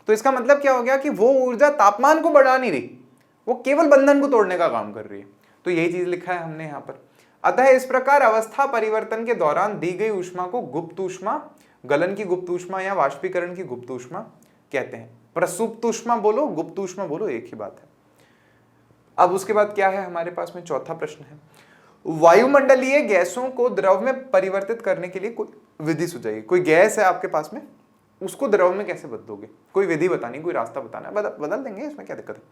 तो इसका मतलब क्या हो गया कि वो ऊर्जा तापमान को बढ़ा नहीं रही, वो केवल बंधन को तोड़ने का काम कर रही है। तो यही चीज लिखा है हमने यहाँ पर। अतः इस प्रकार अवस्था परिवर्तन के दौरान दी गई ऊष्मा को गुप्त ऊष्मा, गलन की गुप्त ऊष्मा या वाष्पीकरण की गुप्त ऊष्मा कहते हैं। प्रसुप्त ऊष्मा बोलो, गुप्त ऊष्मा बोलो, एक ही बात है। अब उसके बाद क्या है हमारे पास में, चौथा प्रश्न है, वायुमंडलीय गैसों को द्रव में परिवर्तित करने के लिए कोई विधि सुझाइए। कोई गैस है आपके पास में, उसको द्रव में कैसे बदलोगे, कोई विधि बतानी, कोई रास्ता बताना है, बदल देंगे, इसमें क्या दिक्कत है।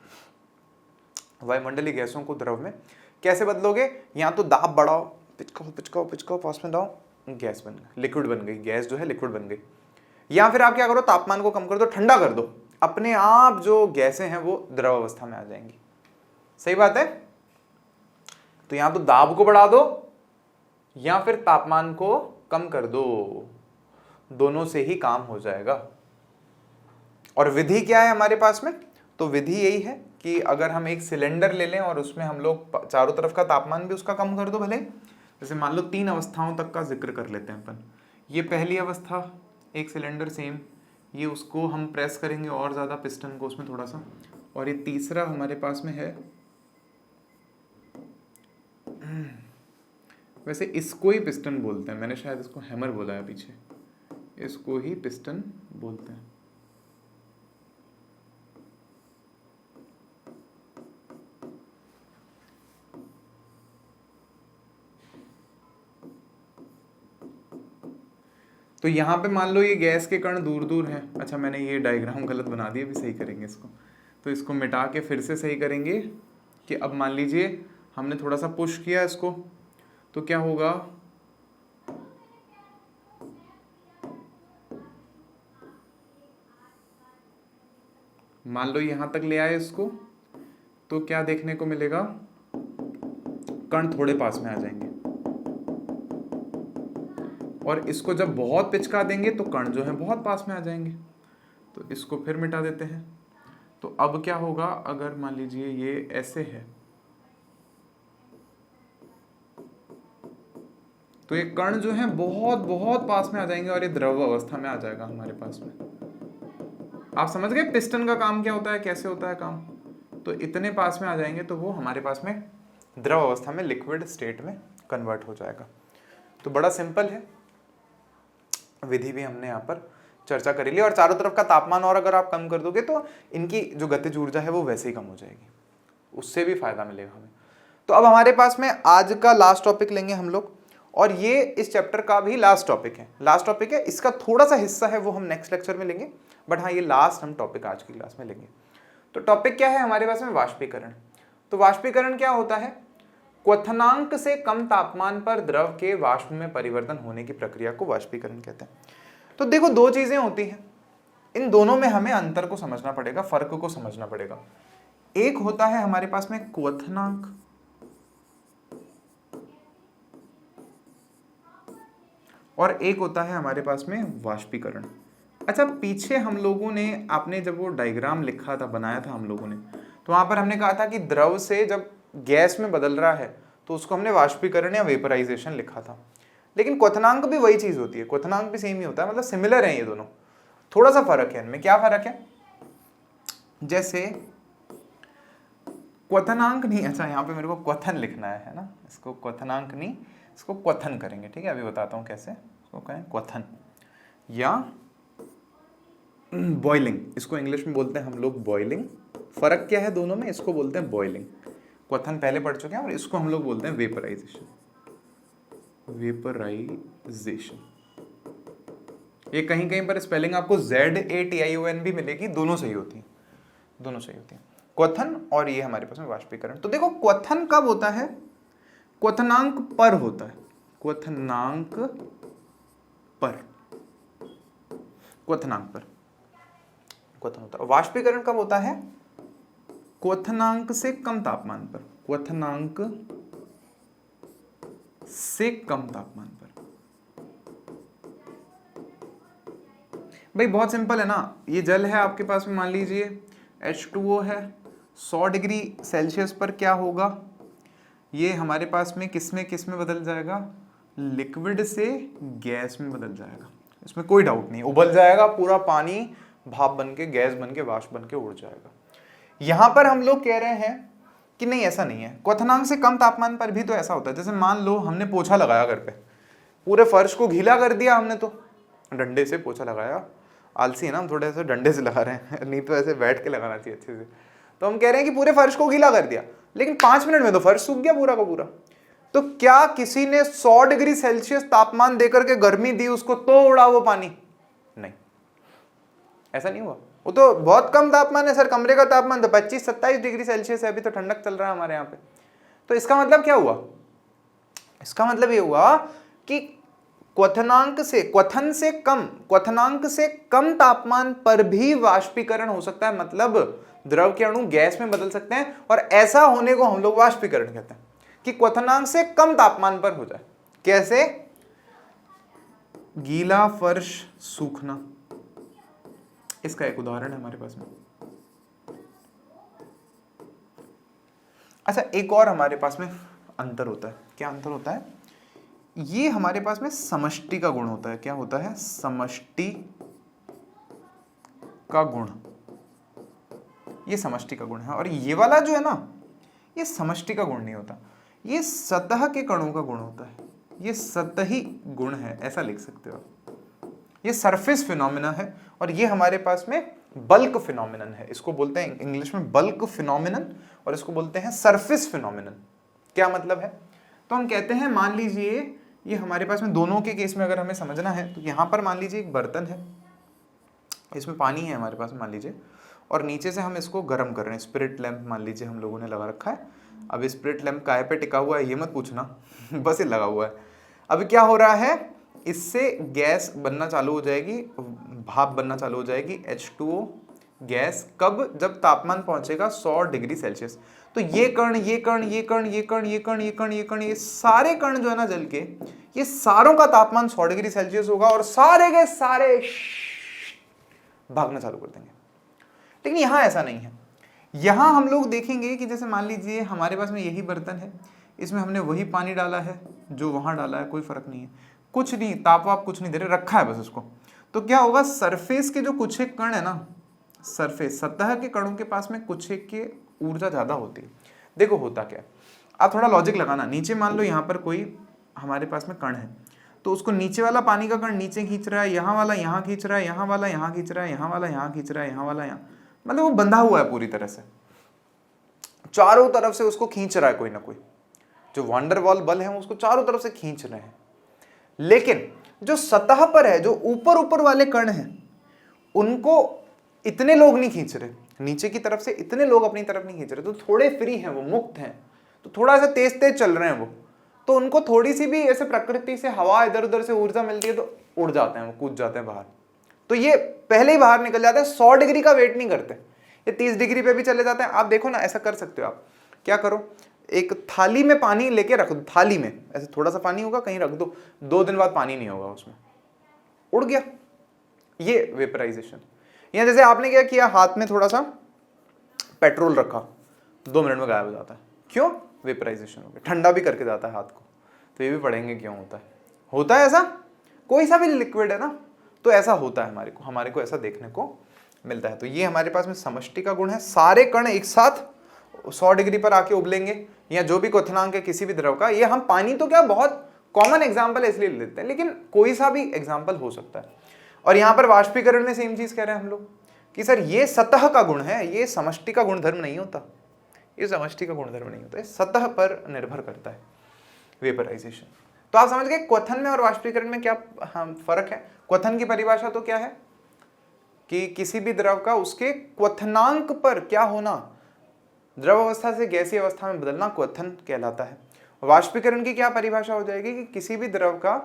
वायुमंडलीय गैसों को द्रव में कैसे बदलोगे, या तो दाब बढ़ाओ, पिचकाओ पिचकाओ पिचकाओ, पास में लाओ, गैस बन गई, लिक्विड बन गई, गैस जो है लिक्विड बन गई। या फिर आप क्या करो, तापमान को कम कर दो, ठंडा कर दो, अपने आप जो गैसें हैं वो द्रव अवस्था में आ जाएंगी। सही बात है। तो यहां तो दाब को बढ़ा दो या फिर तापमान को कम कर दो, दोनों से ही काम हो जाएगा। और विधि क्या है हमारे पास में, तो विधि यही है कि अगर हम एक सिलेंडर ले लें और उसमें हम लोग चारों तरफ का तापमान भी उसका कम कर दो भले, जैसे मान लो 3 अवस्थाओं तक का जिक्र कर लेते हैं अपन। ये पहली अवस्था, एक सिलेंडर सेम, ये उसको हम प्रेस करेंगे और ज़्यादा पिस्टन को उसमें थोड़ा सा, और ये तीसरा हमारे पास में है, वैसे इसको ही पिस्टन बोलते हैं, मैंने शायद इसको हैमर बोला है पीछे, इसको ही पिस्टन बोलते हैं। तो यहाँ पे मान लो ये गैस के कण दूर दूर हैं। अच्छा मैंने ये डायग्राम गलत बना दिया, अभी सही करेंगे इसको। तो इसको मिटा के फिर से सही करेंगे कि अब मान लीजिए हमने थोड़ा सा पुश किया इसको, तो क्या होगा, मान लो यहां तक ले आए इसको, तो क्या देखने को मिलेगा, कण थोड़े पास में आ जाएंगे। और इसको जब बहुत पिचका देंगे तो कण जो है बहुत पास में आ जाएंगे। तो इसको फिर मिटा देते हैं। तो अब क्या होगा, अगर मान लीजिए ये ऐसे है, तो ये कण जो है बहुत बहुत पास में आ जाएंगे और ये द्रव अवस्था में आ जाएगा हमारे पास में। आप समझ गए पिस्टन का काम क्या होता है, कैसे होता है काम। तो इतने पास में आ जाएंगे तो वो हमारे पास में द्रव अवस्था में, लिक्विड स्टेट में कन्वर्ट हो जाएगा। तो बड़ा सिंपल है, विधि भी हमने यहाँ पर चर्चा करी ली। और चारों तरफ का तापमान और अगर आप कम कर दोगे तो इनकी जो गतिज ऊर्जा है वो वैसे ही कम हो जाएगी, उससे भी फायदा मिलेगा हमें। तो अब हमारे पास में आज का लास्ट टॉपिक लेंगे हम लोग, और ये इस चैप्टर का भी लास्ट टॉपिक है। लास्ट टॉपिक है, इसका थोड़ा सा हिस्सा है वो हम नेक्स्ट लेक्चर में लेंगे, बट हाँ ये लास्ट हम टॉपिक आज की क्लास में लेंगे। तो टॉपिक क्या है हमारे पास में, वाष्पीकरण। तो वाष्पीकरण क्या होता है, क्वथनांक से कम तापमान पर द्रव के वाष्प में परिवर्तन होने की प्रक्रिया को वाष्पीकरण कहते हैं। तो देखो दो चीजें होती हैं, इन दोनों में हमें अंतर को समझना पड़ेगा, फर्क को समझना पड़ेगा। एक होता है हमारे पास में क्वथनांक, और एक होता है हमारे पास में वाष्पीकरण। अच्छा पीछे हम लोगों ने, आपने जब वो डायग्राम लिखा था, बनाया था हम लोगों ने, तो वहां पर हमने कहा था कि द्रव से जब गैस में बदल रहा है तो उसको हमने वाष्पीकरण या वेपराइजेशन लिखा था। लेकिन क्वथनांक भी वही चीज होती है, क्वथनांक भी सेम ही होता है, मतलब सिमिलर है ये दोनों। थोड़ा सा फर्क है इनमें। क्या फर्क है, जैसे क्वथनांक नहीं, अच्छा यहाँ पे मेरे को क्वथन लिखना है ना, इसको क्वथनांक नहीं, इसको क्वथन करेंगे, ठीक है। अभी बताता हूँ कैसे इसको कहें, क्वथन या बॉइलिंग, इसको इंग्लिश में बोलते हैं हम लोग बॉइलिंग। फर्क क्या है दोनों में, इसको बोलते हैं बॉइलिंग, क्वथन पहले पढ़ चुके हैं, और इसको हम लोग बोलते हैं वेपराइजेशन। वेपराइजेशन, ये कहीं कहीं पर स्पेलिंग आपको ZATION भी मिलेगी, दोनों सही होती है, दोनों सही होती है, क्वथन और ये हमारे पास में वाष्पीकरण। तो देखो क्वथन कब होता है, क्वथनांक पर होता है, क्वथनांक पर, क्वथनांक पर क्वथन होता है। वाष्पीकरण कब होता है, क्वथनांक से कम तापमान पर, क्वथनांक से कम तापमान पर। भाई बहुत सिंपल है ना, ये जल है आपके पास में, मान लीजिए H2O है, 100 डिग्री सेल्सियस पर क्या होगा, ये हमारे पास में किस में बदल जाएगा, लिक्विड से गैस में बदल जाएगा, इसमें कोई डाउट नहीं, उबल जाएगा पूरा पानी, भाप बन के, गैस बन के, वाष्प बन के उड़ जाएगा। यहां पर हम लोग कह रहे हैं कि नहीं ऐसा नहीं है, क्वथनांक से कम तापमान पर भी तो ऐसा होता है। जैसे मान लो हमने पोछा लगाया घर पे, पूरे फर्श को गीला कर दिया हमने, तो डंडे से पोछा लगाया, आलसी है ना हम, थोड़े से डंडे से लगा रहे हैं, नहीं तो ऐसे बैठ के लगाना चाहिए अच्छे से। तो हम कह रहे हैं कि पूरे फर्श को गीला कर दिया, लेकिन 5 मिनट में तो फर्श सूख गया पूरा का पूरा। तो क्या किसी ने 100 डिग्री सेल्सियस तापमान देकर के गर्मी दी उसको तो उड़ा वो पानी? नहीं, ऐसा नहीं हुआ। वो तो बहुत कम तापमान है सर, कमरे का तापमान तो 25-27 डिग्री सेल्सियस है, अभी तो ठंडक चल रहा है हमारे यहाँ पे। तो इसका मतलब क्या हुआ? इसका मतलब ये हुआ कि क्वथनांक से कम तापमान पर भी वाष्पीकरण हो सकता है, मतलब द्रव के अणु गैस में बदल सकते हैं, और ऐसा होने को हम लोग वाष्पीकरण कहते हैं कि क्वथनांक से कम तापमान पर हो जाए। कैसे? गीला फर्श सूखना, इसका एक उदाहरण है हमारे पास में। अच्छा, एक और हमारे पास में अंतर होता है। क्या अंतर होता है? ये हमारे पास में समष्टि का गुण होता है। क्या होता है? समष्टि का गुण। ये समष्टि का गुण है, और ये वाला जो है ना, ये समष्टि का गुण नहीं होता, ये सतह के कणों का गुण होता है। ये सतही गुण है, ऐसा लिख सकते हो। ये सरफेस फिनोमिना है, और ये हमारे पास में बल्क फिनोमिनन है। इसको बोलते हैं इंग्लिश में बल्क फिनोमिनन, और इसको बोलते हैं सरफेस फिनोमिनन। क्या मतलब है? तो हम कहते हैं, मान लीजिए ये हमारे पास में दोनों के केस में अगर हमें समझना है, तो यहाँ पर मान लीजिए एक बर्तन है, इसमें पानी है हमारे पास मान लीजिए, और नीचे से हम इसको गर्म कर रहे हैं। स्पिरिट लैंप मान लीजिए हम लोगों ने लगा रखा है। अब स्पिरिट लैंप काहे पे टिका हुआ है ये मत पूछना, बस ये लगा हुआ है। अब क्या हो रहा है? इससे गैस बनना चालू हो जाएगी, भाप बनना चालू हो जाएगी, H2O गैस। कब? जब तापमान पहुंचेगा 100 डिग्री सेल्सियस। तो ये कण, ये कण, ये कण, ये कण, ये कण, ये कण, ये कण, ये सारे कण जो है ना जल के, ये सारों का तापमान 100 डिग्री सेल्सियस होगा, और सारे के सारे भागना चालू कर देंगे। लेकिन यहां ऐसा नहीं है। यहां हम लोग देखेंगे कि जैसे मान लीजिए हमारे पास में यही बर्तन है, इसमें हमने वही पानी डाला है जो वहां डाला है, कोई फर्क नहीं है, कुछ नहीं, ताप वाप कुछ नहीं दे रहे, रखा है बस उसको। तो क्या होगा? सरफेस के जो कुछ एक कण है ना, सरफेस सतह के कणों के पास में कुछ एक की ऊर्जा ज्यादा होती है। देखो होता क्या है, आप थोड़ा लॉजिक लगाना। नीचे मान लो यहाँ पर कोई हमारे पास में कण है, तो उसको नीचे वाला पानी का कण नीचे खींच रहा है, यहाँ वाला यहाँ खींच रहा है, यहाँ वाला यहाँ खींच रहा है, यहाँ वाला यहाँ खींच रहा है, यहाँ वाला यहाँ, मतलब वो बंधा हुआ है पूरी तरह से, चारों तरफ से उसको खींच रहा है कोई ना कोई। जो वंडरवॉल बल है उसको चारों तरफ से खींच रहे हैं। लेकिन जो सतह पर है, जो ऊपर ऊपर वाले कण हैं, उनको इतने लोग नहीं खींच रहे, नीचे की तरफ से इतने लोग अपनी तरफ नहीं खींच रहे, तो थोड़े फ्री हैं वो, मुक्त हैं, तो थोड़ा सा तेज तेज चल रहे हैं वो, तो उनको थोड़ी सी भी ऐसे प्रकृति से हवा इधर उधर से ऊर्जा मिलती है तो उड़ जाते हैं, वो कूद जाते हैं बाहर। तो ये पहले ही बाहर निकल जाते हैं, 100 डिग्री का वेट नहीं करते, ये 30 डिग्री पे भी चले जाते हैं। आप देखो ना, ऐसा कर सकते हो आप, क्या करो, एक थाली में पानी लेके रख दो, थाली में ऐसे थोड़ा सा पानी होगा, कहीं रख दो, 2 दिन बाद पानी नहीं होगा उसमें, उड़ गया। ये वेपराइजेशन। या जैसे आपने क्या किया, हाथ में थोड़ा सा पेट्रोल रखा, 2 मिनट में गायब हो जाता है। क्यों? वेपराइजेशन हो गया। ठंडा भी करके जाता है हाथ को, तो ये भी पढ़ेंगे क्यों होता है। होता है ऐसा, कोई सा भी लिक्विड है ना, तो ऐसा होता है, हमारे को ऐसा देखने को मिलता है। तो ये हमारे पास में समष्टि का गुण है। सारे कण एक साथ 100 डिग्री पर आके उबलेंगे, या जो भी क्वथनांक है किसी भी द्रव का। ये हम पानी तो क्या बहुत कॉमन एग्जाम्पल इसलिए लेते हैं, लेकिन कोई सा भी एग्जाम्पल हो सकता है। और यहाँ पर वाष्पीकरण में सेम चीज कह रहे हैं हम लोग कि सर ये सतह का गुण है, ये समष्टि का गुणधर्म नहीं होता, ये समष्टि का गुणधर्म नहीं होता, ये सतह पर निर्भर करता है वेपराइजेशन। तो आप समझ गए क्वथन में और वाष्पीकरण में क्या फर्क है। क्वथन की परिभाषा तो क्या है कि किसी भी द्रव का उसके क्वथनांक पर क्या होना, द्रव अवस्था से गैसीय अवस्था में बदलना क्वथन कहलाता है। वाष्पीकरण की क्या परिभाषा हो जाएगी कि किसी भी द्रव का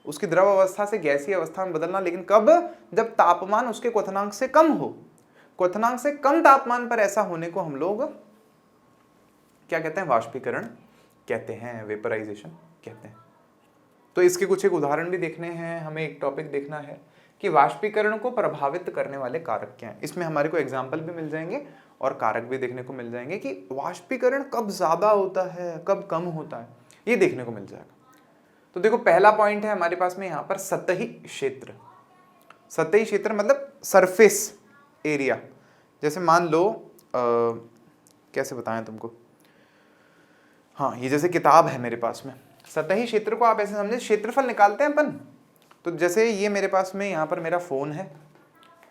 उसकी द्रव अवस्था से गैसीय अवस्था में बदलना, लेकिन कब? जब तापमान उसके क्वथनांक से कम हो। क्वथनांक से कम तापमान पर ऐसा होने को हम लोग क्या कहते हैं? वाष्पीकरण कहते हैं, वेपराइजेशन कहते हैं। तो इसके कुछ एक उदाहरण भी देखने हैं हमें। एक टॉपिक देखना है कि वाष्पीकरण को प्रभावित करने वाले कारक क्या हैं। इसमें हमारे को एग्जाम्पल भी मिल जाएंगे और कारक भी देखने को मिल जाएंगे कि वाष्पीकरण कब ज्यादा होता है, कब कम होता है, ये देखने को मिल जाएगा। तो देखो, पहला पॉइंट है हमारे पास में यहाँ पर सतही क्षेत्र। सतही क्षेत्र मतलब सरफेस एरिया। जैसे मान लो कैसे बताएं तुमको, हाँ, ये जैसे किताब है मेरे पास में, सतही क्षेत्र को आप ऐसे समझे, क्षेत्रफल निकालते हैं अपन। तो जैसे ये मेरे पास में यहाँ पर मेरा फोन है,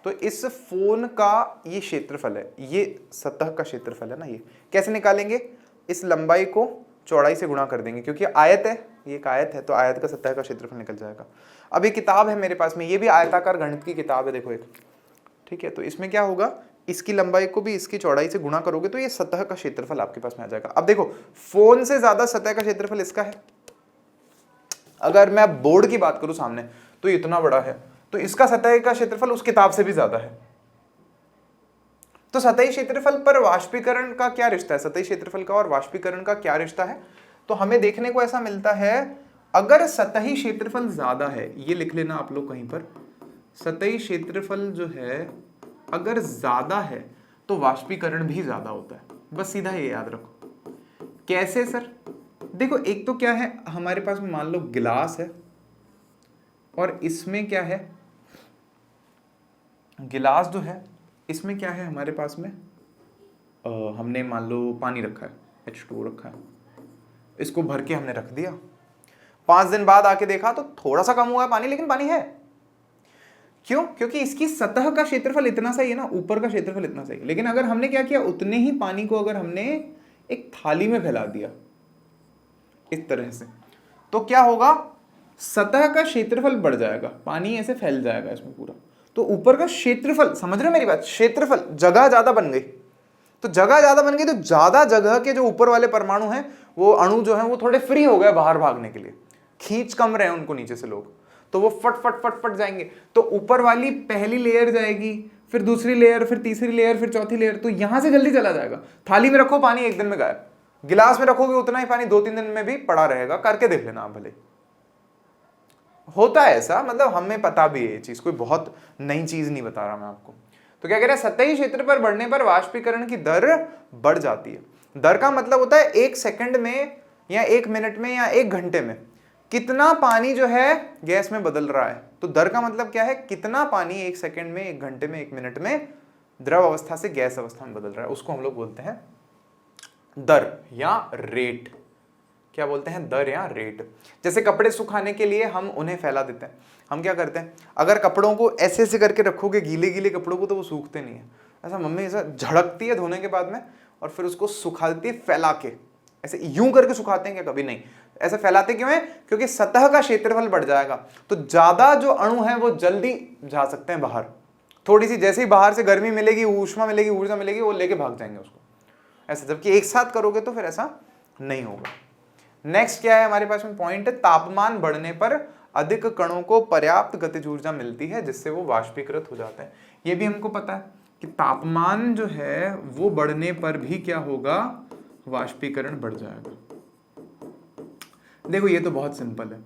तो इस फोन का ये क्षेत्रफल है, ये सतह का क्षेत्रफल है ना। ये कैसे निकालेंगे? इस लंबाई को चौड़ाई से गुणा कर देंगे, क्योंकि आयत है, ये एक आयत है, तो आयत का सतह का क्षेत्रफल निकल जाएगा। अब ये किताब है मेरे पास में, ये भी आयताकार गणित की किताब है, देखो एक, ठीक है। तो इसमें क्या होगा, इसकी लंबाई को भी इसकी चौड़ाई से गुणा करोगे तो ये सतह का क्षेत्रफल आपके पास में आ जाएगा। अब देखो फोन से ज्यादा सतह का क्षेत्रफल इसका है। अगर मैं बोर्ड की बात करूं सामने, तो इतना बड़ा है, तो इसका सतह का क्षेत्रफल उस किताब से भी ज्यादा है। तो सतही क्षेत्रफल पर वाष्पीकरण का क्या रिश्ता है, सतही क्षेत्रफल का और वाष्पीकरण का क्या रिश्ता है, तो हमें देखने को ऐसा मिलता है, अगर सतही क्षेत्रफल ज्यादा है, ये लिख लेना आप लोग कहीं पर, सतही क्षेत्रफल जो है अगर ज्यादा है तो वाष्पीकरण भी ज्यादा होता है। बस सीधा ये याद रखो। कैसे सर, देखो एक तो क्या है हमारे पास में, मान लो गिलास है और इसमें क्या है, गिलास जो है इसमें क्या है हमारे पास में, हमने मान लो पानी रखा है, H2O रखा है, इसको भर के हमने रख दिया। 5 दिन बाद आके देखा तो थोड़ा सा कम हुआ है पानी, लेकिन पानी है। क्यों? क्योंकि इसकी सतह का क्षेत्रफल इतना सही है ना, ऊपर का क्षेत्रफल इतना सही है। लेकिन अगर हमने क्या किया, उतने ही पानी को अगर हमने एक थाली में फैला दिया इस तरह से, तो क्या होगा, सतह का क्षेत्रफल बढ़ जाएगा, पानी ऐसे फैल जाएगा इसमें पूरा। तो ऊपर का क्षेत्रफल, समझ रहे हो मेरी बात, क्षेत्रफल, जगह ज्यादा बन गई, तो जगह ज्यादा बन गई तो ज्यादा जगह के जो ऊपर वाले परमाणु हैं, वो अणु जो हैं वो थोड़े फ्री हो गए बाहर भागने के लिए, खींच कम रहे उनको नीचे से लोग, तो वो फट फट फट फट जाएंगे। तो ऊपर वाली पहली लेयर जाएगी, फिर दूसरी लेयर, फिर तीसरी लेयर, फिर चौथी लेयर, तो यहां से जल्दी चला जाएगा। थाली में रखो पानी 1 दिन में गायब, गिलास में रखोगे उतना ही पानी 2-3 दिन में भी पड़ा रहेगा। करके देख लेना आप, भले होता है ऐसा, मतलब हमें पता भी है ये चीज, कोई बहुत नई चीज नहीं बता रहा मैं आपको। तो क्या कह रहे हैं, सतही क्षेत्र पर बढ़ने पर वाष्पीकरण की दर बढ़ जाती है। दर का मतलब होता है 1 सेकंड में या 1 मिनट में या 1 घंटे में कितना पानी जो है गैस में बदल रहा है। तो दर का मतलब क्या है, कितना पानी 1 सेकंड में, 1 घंटे में, 1 मिनट में द्रव अवस्था से गैस अवस्था में बदल रहा है, उसको हम लोग बोलते हैं दर या रेट। क्या बोलते हैं, दर या रेट। जैसे कपड़े सुखाने के लिए हम उन्हें फैला देते हैं, हम क्या करते हैं, अगर कपड़ों को ऐसे ऐसे करके रखोगे, गीले गीले कपड़ों को, तो वो सूखते नहीं है। ऐसा मम्मी ऐसा झड़कती है धोने के बाद में और फिर उसको सुखा देती है फैला के, ऐसे यूं करके सुखाते हैं क्या, कभी नहीं। ऐसे फैलाते क्यों है, क्योंकि सतह का क्षेत्रफल बढ़ जाएगा, तो ज्यादा जो अणु है वो जल्दी जा सकते हैं बाहर। थोड़ी सी जैसे ही बाहर से गर्मी मिलेगी, ऊष्मा मिलेगी, ऊर्जा मिलेगी, वो लेके भाग जाएंगे उसको ऐसे। जबकि एक साथ करोगे तो फिर ऐसा नहीं होगा। नेक्स्ट क्या है हमारे पास में पॉइंट, तापमान बढ़ने पर अधिक कणों को पर्याप्त गतिज ऊर्जा मिलती है जिससे वो वाष्पीकृत हो जाते हैं। ये भी हमको पता है कि तापमान जो है वो बढ़ने पर भी क्या होगा, वाष्पीकरण बढ़ जाएगा। देखो ये तो बहुत सिंपल है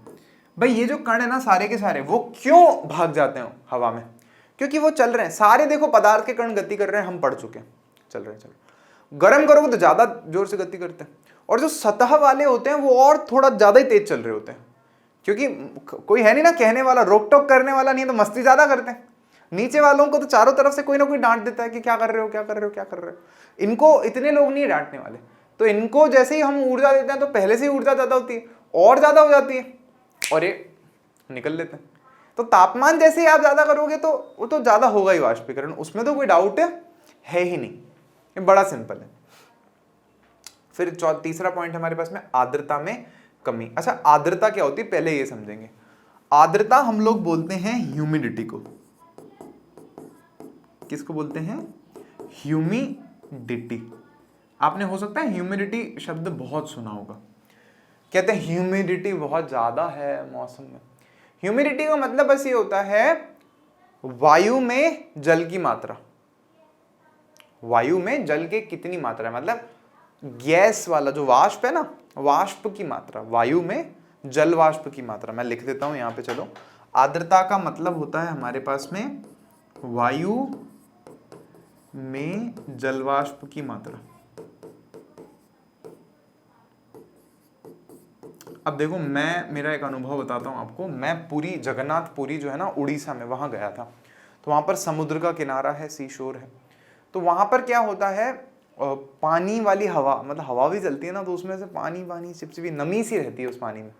भाई, ये जो कण है ना सारे के सारे, वो क्यों भाग जाते हैं हवा में, क्योंकि वो चल रहे हैं सारे। देखो पदार्थ के कण गति कर रहे हैं, हम पढ़ चुके हैं, चल रहे हैं। गर्म करोगे तो ज्यादा जोर से गति करते हैं, और जो सतह वाले होते हैं वो और थोड़ा ज्यादा ही तेज चल रहे होते हैं, क्योंकि कोई है नहीं ना कहने वाला, रोक टोक करने वाला नहीं है, तो मस्ती ज्यादा करते हैं। नीचे वालों को तो चारों तरफ से कोई ना कोई डांट देता है कि क्या कर रहे हो, क्या कर रहे हो, क्या कर रहे हो। इनको इतने लोग नहीं डांटने वाले, तो इनको जैसे ही हम ऊर्जा देते हैं तो पहले से ही ऊर्जा ज्यादा होती है और ज्यादा हो जाती है, और ये निकल लेते हैं। तो तापमान जैसे ही आप ज्यादा करोगे तो वो तो ज्यादा होगा ही वाष्पीकरण, उसमें तो कोई डाउट है ही नहीं, ये बड़ा सिंपल है। फिर तीसरा पॉइंट हमारे पास में आर्द्रता में कमी। अच्छा आर्द्रता क्या होती है पहले ये समझेंगे। आर्द्रता हम लोग बोलते हैं ह्यूमिडिटी को। किसको बोलते हैं, ह्यूमिडिटी। आपने हो सकता है ह्यूमिडिटी शब्द बहुत सुना होगा, कहते हैं ह्यूमिडिटी बहुत ज्यादा है मौसम में। ह्यूमिडिटी का मतलब बस ये होता है वायु में जल की मात्रा, वायु में जल के कितनी मात्रा है, मतलब गैस वाला जो वाष्प है ना, वाष्प की मात्रा, वायु में जल वाष्प की मात्रा। मैं लिख देता हूं यहां पे, चलो। आर्द्रता का मतलब होता है हमारे पास में वायु में जल वाष्प की मात्रा। अब देखो मैं मेरा एक अनुभव बताता हूं आपको। मैं पुरी, जगन्नाथपुरी जो है ना उड़ीसा में, वहां गया था। तो वहां पर समुद्र का किनारा है, सी शोर है। तो वहां पर क्या होता है, पानी वाली हवा, मतलब हवा भी चलती है ना, तो उसमें से पानी पानी चिपचिपी नमी सी रहती है उस पानी में।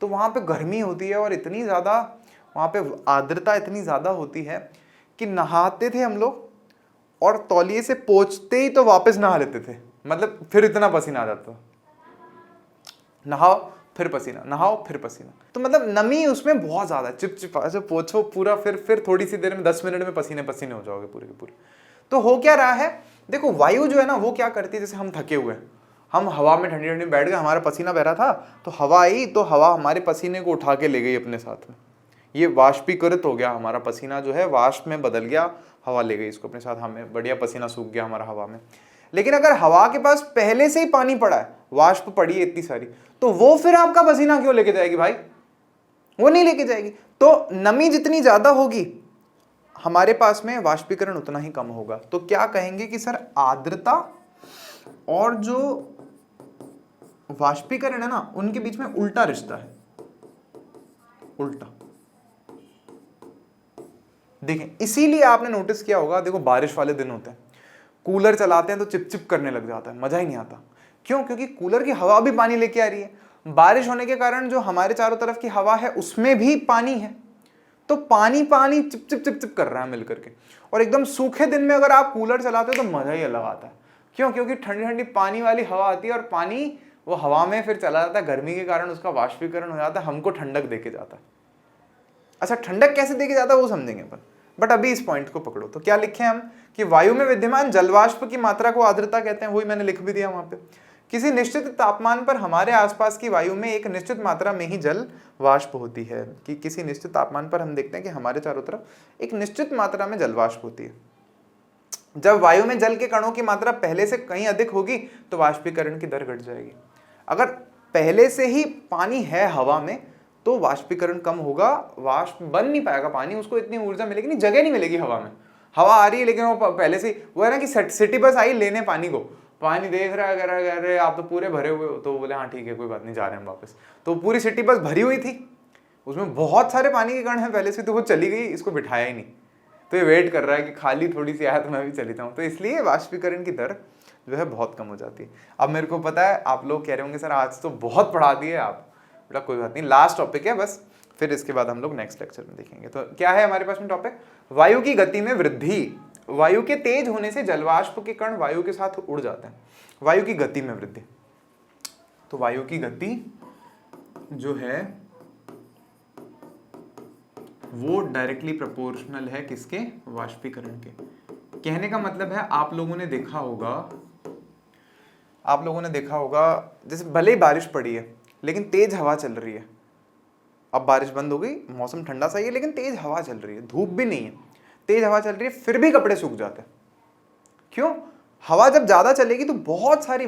तो वहां पे गर्मी होती है और इतनी ज़्यादा वहां पे आर्द्रता इतनी ज़्यादा होती है कि नहाते थे हम लोग और तौलिए से पोंछते ही तो वापस नहा लेते थे, मतलब फिर इतना पसीना आ जाता। नहाओ फिर पसीना, नहाओ फिर पसीना। तो मतलब नमी उसमें बहुत ज्यादा, चिपचिपा ऐसे पोछो पूरा, फिर थोड़ी सी देर में 10 मिनट में पसीने पसीने हो जाओगे पूरे के पूरे। तो हो क्या रहा है, देखो वायु जो है ना वो क्या करती है, जैसे हम थके हुए हैं, हम हवा में ठंडी ठंडी बैठ गए, हमारा पसीना बह रहा था, तो हवा आई, तो हवा हमारे पसीने को उठा के ले गई अपने साथ में, ये वाष्पीकृत हो गया, हमारा पसीना जो है वाष्प में बदल गया, हवा ले गई इसको अपने साथ, हमें बढ़िया पसीना सूख गया हमारा हवा में। लेकिन अगर हवा के पास पहले से ही पानी पड़ा है, वाष्प पड़ी है इतनी सारी, तो वो फिर आपका पसीना क्यों लेके जाएगी भाई, वो नहीं लेके जाएगी। तो नमी जितनी ज्यादा होगी हमारे पास में वाष्पीकरण उतना ही कम होगा। तो क्या कहेंगे कि सर आर्द्रता और जो वाष्पीकरण है ना उनके बीच में उल्टा रिश्ता है, उल्टा। देखें इसीलिए आपने नोटिस किया होगा, देखो बारिश वाले दिन होते हैं, कूलर चलाते हैं तो चिपचिप करने लग जाता है, मजा ही नहीं आता। क्यों? क्योंकि कूलर की हवा भी पानी लेके आ रही है, बारिश होने के कारण जो हमारे चारों तरफ की हवा है उसमें भी पानी है, तो पानी पानी चिपचिप चिपचिप कर रहा है मिलकर के। और एकदम सूखे दिन में अगर आप कूलर चलाते हो तो मजा ही अलग आता है। क्यों? क्योंकि ठंडी ठंडी पानी वाली हवा आती है और पानी वो हवा में फिर चला जाता है, गर्मी के कारण उसका वाष्पीकरण हो जाता है, हमको ठंडक देके जाता है। अच्छा ठंडक कैसे देके जाता है वो समझेंगे अपन, बट अभी इस पॉइंट को पकड़ो। तो क्या लिखे हम कि वायु में विद्यमान जलवाष्प की मात्रा को आर्द्रता कहते हैं, वही मैंने लिख भी दिया वहां पे। किसी निश्चित तापमान पर हमारे आसपास की वायु में एक निश्चित मात्रा में ही जल वाष्प होती है, कि किसी निश्चित तापमान पर हम देखते हैं कि हमारे चारों तरफ एक निश्चित मात्रा में जल वाष्प होती है। जब वायु में जल के कणों की मात्रा पहले से कहीं अधिक होगी तो वाष्पीकरण की दर घट जाएगी। अगर पहले से ही पानी है हवा में तो वाष्पीकरण कम होगा, वाष्प बन नहीं पाएगा पानी, उसको इतनी ऊर्जा मिलेगी नहीं, जगह नहीं मिलेगी हवा में। हवा आ रही है लेकिन वो पहले से, वो है ना कि सिटी बस आई लेने पानी को, पानी देख रहा है, अरे आप तो पूरे भरे हुए हो, तो बोले हाँ ठीक है कोई बात नहीं जा रहे हैं वापस। तो पूरी सिटी बस भरी हुई थी, उसमें बहुत सारे पानी के कण हैं पहले से, तो वो चली गई, इसको बिठाया ही नहीं, तो ये वेट कर रहा है कि खाली थोड़ी सी आया तो मैं भी चली जाऊँ। तो इसलिए वाष्पीकरण की दर जो है बहुत कम हो जाती है। अब मेरे को पता है आप लोग कह रहे होंगे सर आज तो बहुत पढ़ा दिए आप, बेटा कोई बात नहीं, लास्ट टॉपिक है बस, फिर इसके बाद हम लोग नेक्स्ट लेक्चर में देखेंगे। तो क्या है हमारे पास में टॉपिक, वायु की गति में वृद्धि। वायु के तेज होने से जलवाष्प के कण वायु के साथ उड़ जाते हैं। वायु की गति में वृद्धि, तो वायु की गति जो है वो डायरेक्टली प्रोपोर्शनल है किसके, वाष्पीकरण के। कहने का मतलब है आप लोगों ने देखा होगा जैसे भले ही बारिश पड़ी है लेकिन तेज हवा चल रही है, अब बारिश बंद हो गई, मौसम ठंडा सा ही है लेकिन तेज हवा चल रही है, धूप भी नहीं है, तेज हवा चल रही है, फिर भी कपड़े सूख जाते हैं। क्यों? हवा जब ज्यादा चलेगी तो बहुत सारी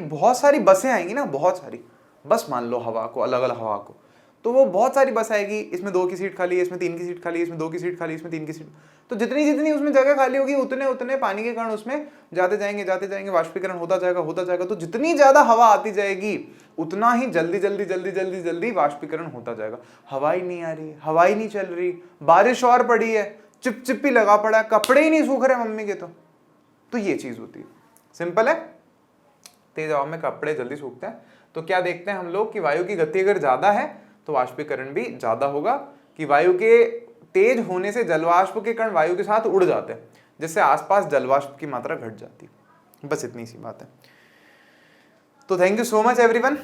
बसें आएंगी ना, बहुत सारी बस मान लो हवा को, अलग अलग हवा को, तो वो बहुत सारी बस आएगी, इसमें 2 की सीट खाली है, इसमें 3 की सीट खाली है, इसमें 2 की सीट खाली है, इसमें 3 की सीट, तो जितनी उसमें जगह खाली होगी उतने पानी के कण उसमें जाते जाएंगे, वाष्पीकरण होता जाएगा। तो जितनी ज्यादा हवा आती जाएगी उतना ही जल्दी वाष्पीकरण होता जाएगा। हवा ही नहीं आ रही, हवा ही नहीं चल रही, बारिश और पड़ी है, चिपचिपी लगा पड़ा है, कपड़े ही नहीं सूख रहे मम्मी के, तो ये चीज होती है। सिंपल है, तेज हवा में कपड़े जल्दी सूखते हैं। तो क्या देखते हैं हम लोग कि वायु की गति अगर ज्यादा है तो वाष्पीकरण भी ज्यादा होगा, कि वायु के तेज होने से जलवाष्प के कण वायु के साथ उड़ जाते हैं, जिससे आसपास जलवाष्प की मात्रा घट जाती है। बस इतनी सी बात है। तो thank you so much everyone,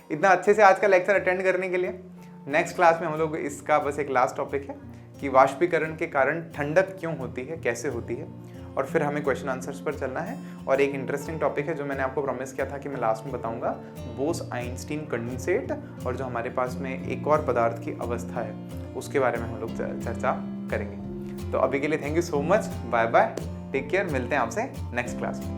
इतना अच्छे से आज का लेक्चर अटेंड करने के लिए। नेक्स्ट क्लास में हम लोग इसका बस एक लास्ट टॉपिक है कि वाष्पीकरण के कारण ठंडक क्यों होती है, कैसे होती है, और फिर हमें क्वेश्चन आंसर्स पर चलना है। और एक इंटरेस्टिंग टॉपिक है जो मैंने आपको प्रॉमिस किया था कि मैं लास्ट में बताऊंगा, बोस-आइंस्टीन कंडेंसेट, और जो हमारे पास में एक और पदार्थ की अवस्था है उसके बारे में हम लोग चर्चा करेंगे। तो अभी के लिए thank you so much, bye bye, take care, मिलते हैं आपसे नेक्स्ट क्लास में।